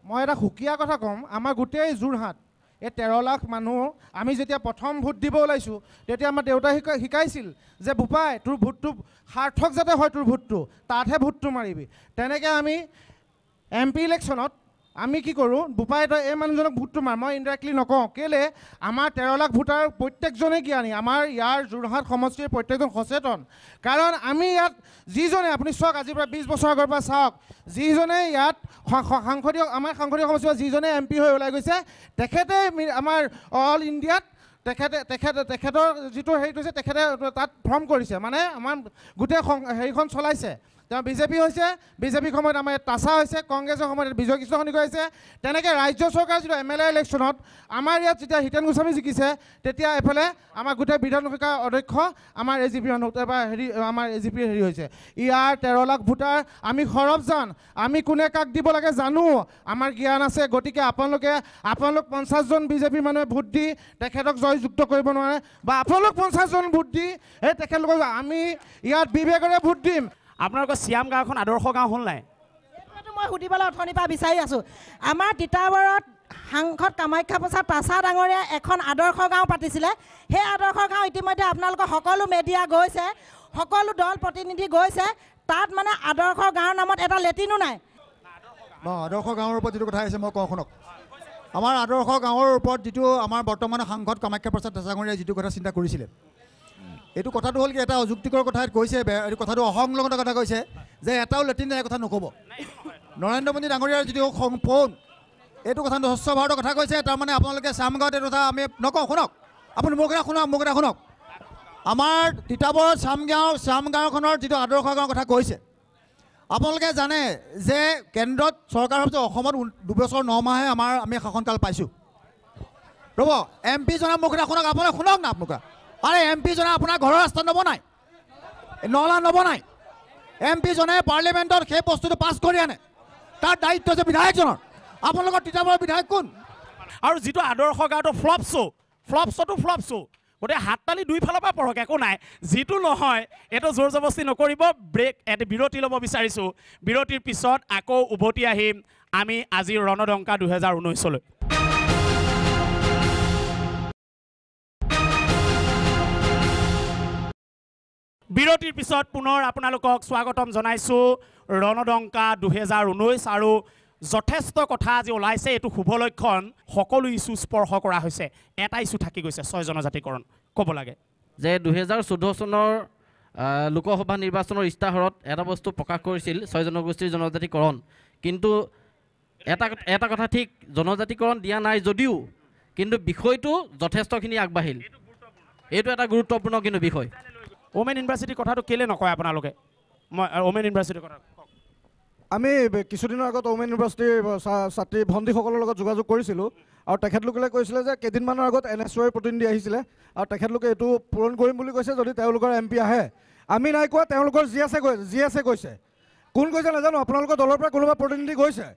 মই এটা সুকীয়া কথা ক'ম, আমাৰ গোটেই যোৰহাট এই 13 লাখ মানুহ আমি যেতিয়া প্ৰথম ভোট দিব ওলাইছোঁ তেতিয়া আমাৰ দেউতাই শিকাইছিল যে বোপাই তোৰ ভোটটো সাৰ্থক যাতে হয়, তোৰ ভোটটো তাতহে ভোটটো মাৰিবি। তেনেকৈ আমি MP ইলেকশ্যনত আমি কি কৰোঁ, বোপাই তই এই মানুহজনক ভোটটো মাৰ। মই ইনডাইৰেক্টলি নকওঁ, কেলৈ আমাৰ 13 লাখ ভোটাৰ প্ৰত্যেকজনেই জ্ঞানী, আমাৰ ইয়াৰ যোৰহাট সমষ্টিৰ প্ৰত্যেকজন সচেতন। কাৰণ আমি ইয়াত যিজনে আপুনি চাওক, আজিৰ পৰা 20 বছৰ আগৰ পৰা চাওক, যিজনে ইয়াত আমাৰ সাংসদীয় সমষ্টিৰ যিজনে MP হৈ ওলাই গৈছে, তেখেতে আমাৰ অল ইণ্ডিয়াত তেখেতৰ যিটো হেৰিটো হৈছে, তেখেতে তাত ফৰ্ম কৰিছে, মানে আমাৰ গোটেই হেৰিখন চলাইছে। তেওঁ বিজেপি হৈছে, বিজেপিৰ সময়ত আমাৰ তাছা হৈছে, কংগ্ৰেছৰ সময়ত বিজয় কৃষ্ণ সন্দিকৈ হৈছে। তেনেকৈ ৰাজ্য চৰকাৰৰ যিটো MLA ইলেকশ্যনত আমাৰ ইয়াত যেতিয়া হিতেন গোস্বামী জিকিছে, তেতিয়া এইফালে আমাৰ গোটেই বিধানসভাৰ অধ্যক্ষ আমাৰ AGP আমাৰ AGP হেৰি হৈছে। ইয়াৰ 13 লাখ ভোটাৰ আমি সৰবজান, আমি কোনে কাক দিব লাগে জানো, আমাৰ জ্ঞান আছে। গতিকে আপোনালোক 50জন বিজেপিৰ মানুহে ভোট দি তেখেতক জয়যুক্ত কৰিব নোৱাৰে, বা আপোনালোক 50জন ভোট দি সেই তেখেতলোকক আমি ইয়াত বিবেকেৰে ভোট দিম। আপোনালোকৰ শ্যাম গাঁওখন আদৰ্শ গাঁও হ'ল নাই? এইটো মই সুধিবলৈ অথনিৰ পৰা বিচাৰি আছোঁ। আমাৰ তিতাবৰত সাংসদ কামাখ্যা প্ৰসাদ তাছা ডাঙৰীয়াই এখন আদৰ্শ গাঁও পাতিছিলে। সেই আদৰ্শ গাঁও ইতিমধ্যে আপোনালোকৰ সকলো মেডিয়া গৈছে, সকলো দল প্ৰতিনিধি গৈছে, তাত মানে আদৰ্শ গাঁৱৰ নামত এটা লেট্ৰিনো নাই। আদৰ্শ গাঁৱৰ ওপৰত যিটো কথা আহিছে মই কওঁ শুনক। আমাৰ আদৰ্শ গাঁৱৰ ওপৰত যিটো আমাৰ বৰ্তমান সাংসদ কামাখ্যা প্ৰসাদ তাছা ডাঙৰীয়াই যিটো কথা চিন্তা কৰিছিলে, এইটো কথাটো হ'ল কি, এটা অযুক্তিকৰ কথা কৈছে, এইটো কথাটো অসংলগ্ন কথা কৈছে যে এটাও লেট্ৰিন নাই, কথা নক'ব। নৰেন্দ্ৰ মোদী ডাঙৰীয়াৰ যিটো ফোন, এইটো কথা স্বচ্ছ ভাৰতৰ কথা কৈছে। তাৰমানে আপোনালোকে শ্যামগাঁৱত এইটো কথা আমি নকওঁ, শুনক আপুনি মোক এটা শুনক। আমাৰ তিতাবৰত শ্যামগাঁওখনৰ যিটো আদৰ্শ গাঁৱৰ কথা কৈছে, আপোনালোকে জানে যে কেন্দ্ৰত চৰকাৰ হৈছে, অসমত 2 বছৰ 9 মাহে আমি শাসনকাল পাইছোঁ। ৰ'ব, MP জনে মোক এটা শুনক, আপোনালোকে শুনক না। আপোনালোকে আৰে MP জনে আপোনাৰ ঘৰৰ ৰাস্তা নবনায়, নলা নবনায়। MP জনে পাৰ্লিমেণ্টত সেই বস্তুটো পাছ কৰি আনে, তাৰ দায়িত্ব হৈছে বিধায়কজনৰ। আপোনালোকৰ তিতাবৰৰ বিধায়ক কোন? আৰু যিটো আদৰ্শ গাঁৱটো ফ্লপ শ্ব', গতিকে হাততালি দুইফালৰ পৰা পঢ়ক, একো নাই। যিটো নহয় এইটো জোৰ জবস্তি নকৰিব। এটা বিৰতি ল'ব বিচাৰিছোঁ, বিৰতিৰ পিছত আকৌ উভতি আহিম আমি আজিৰ ৰণদংকা 2019লৈ। বিৰতিৰ পিছত পুনৰ আপোনালোকক স্বাগতম জনাইছোঁ ৰণদংকা 2019। আৰু যথেষ্ট কথা আজি ওলাইছে, এইটো শুভ লক্ষণ। সকলো ইছ্যু স্পৰ্শ কৰা হৈছে, এটা ইছ্যু থাকি গৈছে, 6 জনজাতিকৰণ। ক'ব লাগে যে 2014 চনৰ লোকসভা নিৰ্বাচনৰ ইস্তাহাৰত এটা বস্তু প্ৰকাশ কৰিছিল, 6 জনগোষ্ঠীৰ জনজাতিকৰণ। কিন্তু এটা কথা ঠিক, জনজাতিকৰণ দিয়া নাই যদিও কিন্তু বিষয়টো যথেষ্টখিনি আগবাঢ়িল। এইটো এটা গুৰুত্বপূৰ্ণ কিন্তু বিষয়। ওমেন ইউনিভাৰ্চিটিৰ কথাটো কেলৈ নকয় আপোনালোকে? মই ওমেন ইউনিভাৰ্চিটিৰ কথা আমি কিছুদিনৰ আগত ওমেন ইউনিভাৰ্চিটিৰ ছাত্ৰী ভণ্টিসকলৰ লগত যোগাযোগ কৰিছিলোঁ, আৰু তেখেতলোকে কৈছিলে যে কেইদিনমানৰ আগত NSOৰ প্ৰতিনিধি আহিছিলে আৰু তেখেতলোকে এইটো পূৰণ কৰিম বুলি কৈছে যদি তেওঁলোকৰ MP আহে আমি নাই কোৱা তেওঁলোকৰ GS কৈছে কোন কৈছে নাজানো আপোনালোকৰ দলৰ পৰা কোনোবা প্ৰতিনিধি গৈছে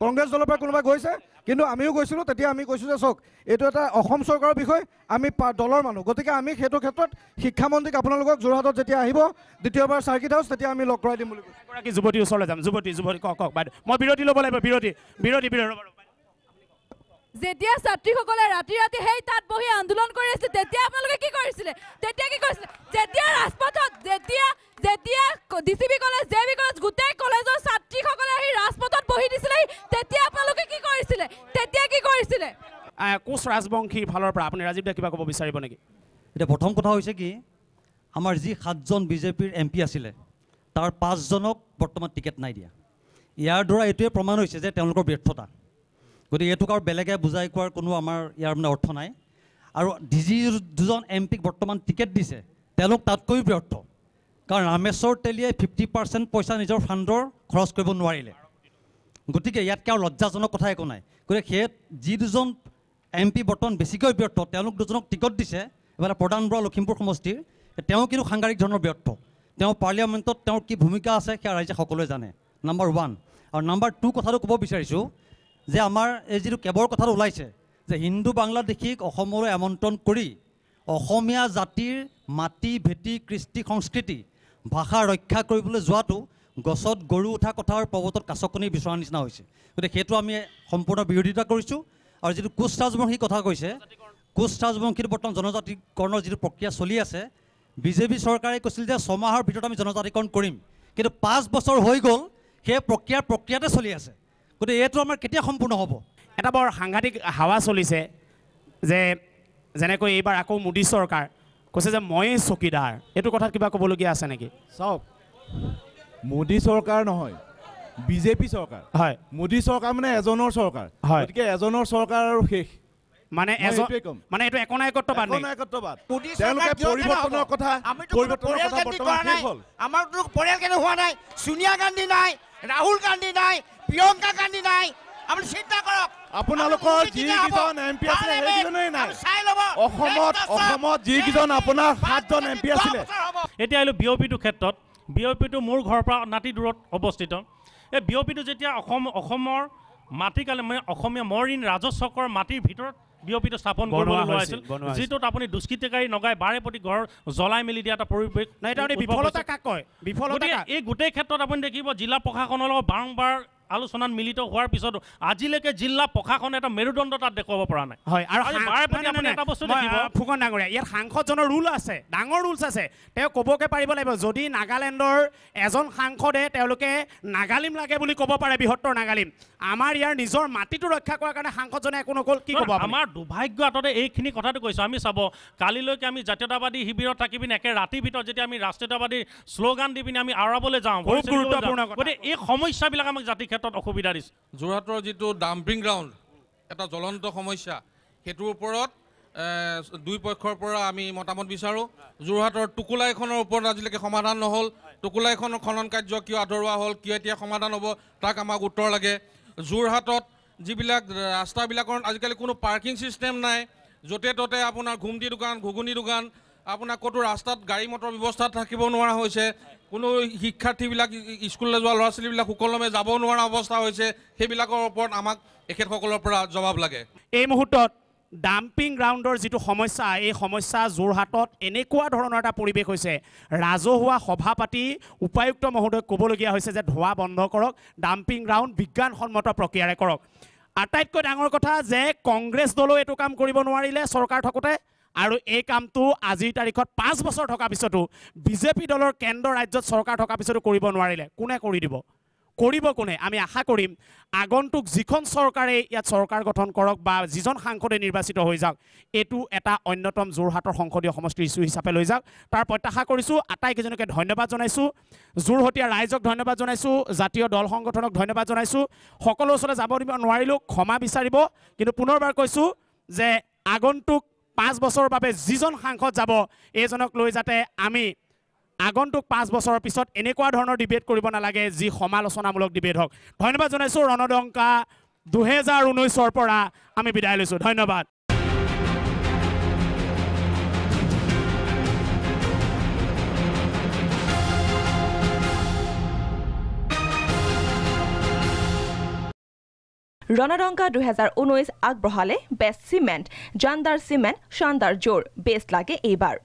কংগ্ৰেছ দলৰ পৰা কোনোবা গৈছে কিন্তু আমিও গৈছিলোঁ তেতিয়া আমি কৈছোঁ যে চাওক এইটো এটা অসম চৰকাৰৰ বিষয় আমি দলৰ মানুহ গতিকে আমি সেইটো ক্ষেত্ৰত শিক্ষামন্ত্ৰীক আপোনালোকক যোৰহাটত যেতিয়া আহিব দ্বিতীয়বাৰ চাৰ্কিট হাউচ তেতিয়া আমি লগ কৰাই দিম বুলি কৈছোঁ এগৰাকী যুৱতীৰ ওচৰলৈ যাম যুৱতী কওক বাইদেউ মই বিৰতি ল'ব লাগিব বিৰতি যেতিয়া ছাত্ৰীসকলে ৰাতি ৰাতি সেই তাত বহি আন্দোলন কৰি আছিল তেতিয়া আপোনালোকে কি কৰিছিলে যেতিয়া ৰাজপথত যেতিয়া DCB কলেজ JB কলেজ গোটেই কলেজৰ ছাত্ৰীসকলে আহি ৰাজপথত বহি দিছিলে তেতিয়া আপোনালোকে কি কৰিছিলে কোচ ৰাজবংশীৰ ফালৰ পৰা আপুনি ৰাজীৱ দা কিবা ক'ব বিচাৰিব নেকি এতিয়া প্ৰথম কথা হৈছে কি আমাৰ যি 7জন বিজেপিৰ MP আছিলে তাৰ 5জনক বৰ্তমান টিকেট নাই দিয়া ইয়াৰ দ্বাৰা এইটোৱে প্ৰমাণ হৈছে যে তেওঁলোকৰ ব্যৰ্থতা গতিকে এইটোক আৰু বেলেগে বুজাই কোৱাৰ কোনো আমাৰ ইয়াৰ মানে অৰ্থ নাই আৰু যি দুজন MPক বৰ্তমান টিকেট দিছে তেওঁলোক তাতকৈ ব্যৰ্থ কাৰণ ৰামেশ্বৰ তেলীয়ে 50% পইচা নিজৰ ফাণ্ডৰ খৰচ কৰিব নোৱাৰিলে গতিকে ইয়াতকৈ আৰু লজ্জাজনক কথা একো নাই গতিকে সেই যি দুজন MP বৰ্তমান বেছিকৈ ব্যৰ্থ তেওঁলোক দুজনক টিকট দিছে এবাৰ প্ৰধান বৰা লখিমপুৰ সমষ্টিৰ তেওঁ কিন্তু সাংঘাতিক ধৰণৰ ব্যৰ্থ তেওঁ পাৰ্লিয়ামেণ্টত তেওঁৰ কি ভূমিকা আছে সেয়া ৰাইজে সকলোৱে জানে নাম্বাৰ 1 আৰু নাম্বাৰ 2 কথাটো ক'ব বিচাৰিছোঁ যে আমাৰ এই যিটো কেবৰ কথাটো ওলাইছে যে হিন্দু বাংলাদেশীক অসমলৈ আমন্ত্ৰণ কৰি অসমীয়া জাতিৰ মাটি ভেটি কৃষ্টি সংস্কৃতি ভাষা ৰক্ষা কৰিবলৈ যোৱাটো গছত গৰু উঠা কথা আৰু পৰ্বতত কাছকণী বিচৰাৰ নিচিনা হৈছে গতিকে সেইটো আমি সম্পূৰ্ণ বিৰোধিতা কৰিছোঁ আৰু যিটো কোচ ৰাজবংশীৰ কথা কৈছে কোচ ৰাজবংশীৰ বৰ্তমান জনজাতিকৰণৰ যিটো প্ৰক্ৰিয়া চলি আছে বিজেপি চৰকাৰে কৈছিল যে 6 মাহৰ ভিতৰত আমি জনজাতিকৰণ কৰিম কিন্তু 5 বছৰ হৈ গ'ল সেই প্ৰক্ৰিয়াতে চলি আছে গতিকে এইটো আমাৰ কেতিয়া সম্পূৰ্ণ হ'ব এটা বৰ সাংঘাতিক হাৱা চলিছে যে যেনেকৈ এইবাৰ আকৌ মোদী চৰকাৰ কৈছে যে ময়ে চকীদাৰ এইটো কথাত কিবা ক'বলগীয়া আছে নেকি চাওক মোদী চৰকাৰ নহয় বিজেপি চৰকাৰ হয় মোদী চৰকাৰ মানে এজনৰ চৰকাৰ গতিকে এজনৰ চৰকাৰ আৰু শেষ মানে এইটো একনায়কত্ববাদ তেওঁলোকে পৰিৱৰ্তনৰ কথা বৰ্তমান শেষ হ'ল আমাৰতো পৰিয়াল কেনে হোৱা নাই সোনিয়া গান্ধী নাই ৰাহুল গান্ধী নাই প্ৰিয়ংকা গান্ধী নাই আপুনি চিন্তা কৰক আপোনালোকৰ যিকেইজন MP আছিলে সেইকেইজনেই নাই অসমত যিকেইজন আপোনাৰ 7জন MP আছিলে এতিয়া আহিলোঁ বিঅপিটোৰ ক্ষেত্ৰত বিঅপিটো মোৰ ঘৰৰ পৰা নাতি দূৰত অৱস্থিত এই বিঅপিটো যেতিয়া অসমৰ মাটিকালি মানে অসমীয়া মৰিন ৰাজচক্ৰৰ মাটিৰ ভিতৰত বিঅপিটো স্থাপন কৰিবলৈ লোৱা হৈছিল যিটোত আপুনি দুষ্কৃতিকাৰী নগাই বাৰে প্ৰতি ঘৰ জ্বলাই মেলি দিয়া এটা পৰিৱেশ বিফলতা কাক কয় এই গোটেই ক্ষেত্ৰত আপুনি দেখিব জিলা প্ৰশাসনৰ লগত বাৰম্বাৰ আলোচনাত মিলিত হোৱাৰ পিছতো আজিলৈকে জিলা প্ৰশাসনে এটা মেৰুদণ্ড তাত দেখুৱাব পৰা নাই হয় আৰু এটা বস্তু দেখিব ফুকন ডাঙৰীয়া ইয়াত সাংসদজনৰ ৰুল আছে ডাঙৰ ৰুলছ আছে তেওঁ ক'বকে পাৰিব লাগিব যদি নাগালেণ্ডৰ এজন সাংসদে তেওঁলোকে নাগালিম লাগে বুলি ক'ব পাৰে বৃহত্তৰ নাগালিম আমাৰ ইয়াৰ নিজৰ মাটিটো ৰক্ষা কৰাৰ কাৰণে সাংসদজনে একো নক'ল কি ক'ব আমাৰ দুৰ্ভাগ্য আততে এইখিনি কথাটো কৈছোঁ আমি চাব কালিলৈকে আমি জাতীয়তাবাদী শিবিৰত থাকি পিনে একে ৰাতিৰ ভিতৰত যেতিয়া আমি ৰাষ্ট্ৰীয়তাবাদী শ্লোগান দি পিনে আমি আঁৰাবলৈ যাওঁ গতিকে এই সমস্যাবিলাক আমাক জাতি অসুবিধা দিছে যোৰহাটৰ যিটো ডাম্পিং গ্ৰাউণ্ড এটা জ্বলন্ত সমস্যা সেইটোৰ ওপৰত দুই পক্ষৰ পৰা আমি মতামত বিচাৰোঁ যোৰহাটৰ টুকুলাইখনৰ ওপৰত আজিলৈকে সমাধান নহ'ল টুকুলাইখনৰ খনন কাৰ্য কিয় আধৰুৱা হ'ল কিয় এতিয়া সমাধান হ'ব তাক আমাক উত্তৰ লাগে যোৰহাটত যিবিলাক ৰাস্তাবিলাকৰ আজিকালি কোনো পাৰ্কিং ছিষ্টেম নাই য'তে ত'তে আপোনাৰ ঘুমটি দোকান ঘুগুনি দোকান আপোনাৰ ক'তো ৰাস্তাত গাড়ী মটৰ ব্যৱস্থা থাকিব নোৱাৰা হৈছে কোনো শিক্ষাৰ্থীবিলাক স্কুললৈ যোৱা ল'ৰা ছোৱালীবিলাক সুকলমে যাব নোৱাৰা অৱস্থা হৈছে সেইবিলাকৰ ওপৰত আমাক এখেতসকলৰ পৰা জবাব লাগে এই মুহূৰ্তত ডাম্পিং গ্ৰাউণ্ডৰ যিটো সমস্যা এই সমস্যা যোৰহাটত এনেকুৱা ধৰণৰ এটা পৰিৱেশ হৈছে ৰাজহুৱা সভা পাতি উপায়ুক্ত মহোদয়ক ক'বলগীয়া হৈছে যে ধোঁৱা বন্ধ কৰক ডাম্পিং গ্ৰাউণ্ড বিজ্ঞানসন্মত প্ৰক্ৰিয়াৰে কৰক আটাইতকৈ ডাঙৰ কথা যে কংগ্ৰেছ দলেও এইটো কাম কৰিব নোৱাৰিলে চৰকাৰ থাকোঁতে আৰু এই কামটো আজিৰ তাৰিখত 5 বছৰ থকা পিছতো বিজেপি দলৰ কেন্দ্ৰ ৰাজ্যত চৰকাৰ থকা পিছতো কৰিব নোৱাৰিলে কোনে কৰি দিব কৰিব কোনে আমি আশা কৰিম আগন্তুক যিখন চৰকাৰে ইয়াত চৰকাৰ গঠন কৰক বা যিজন সাংসদে নিৰ্বাচিত হৈ যাওক এইটো এটা অন্যতম যোৰহাটৰ সংসদীয় সমষ্টিৰ ইছ্যু হিচাপে লৈ যাওক তাৰ প্ৰত্যাশা কৰিছোঁ আটাইকেইজনকে ধন্যবাদ জনাইছোঁ যোৰহতীয়া ৰাইজক ধন্যবাদ জনাইছোঁ জাতীয় দল সংগঠনক ধন্যবাদ জনাইছোঁ সকলো ওচৰলৈ যাব দিব নোৱাৰিলোঁ ক্ষমা বিচাৰিব কিন্তু পুনৰবাৰ কৈছোঁ যে আগন্তুক 5 বছৰৰ বাবে যিজন সাংসদ যাব এইজনক লৈ যাতে আমি আগন্তুক 5 বছৰৰ পিছত এনেকুৱা ধৰণৰ ডিবেট কৰিব নালাগে যি সমালোচনামূলক ডিবেট হওক ধন্যবাদ জনাইছোঁ ৰণদংকা 2019-ৰ পৰা আমি বিদায় লৈছোঁ ধন্যবাদ ৰণদংকা 2019 আগবঢ়ালে বেষ্ট চিমেণ্ট জানদাৰ চিমেণ্ট শানদাৰ জোৰ বেষ্ট লাগে এইবাৰ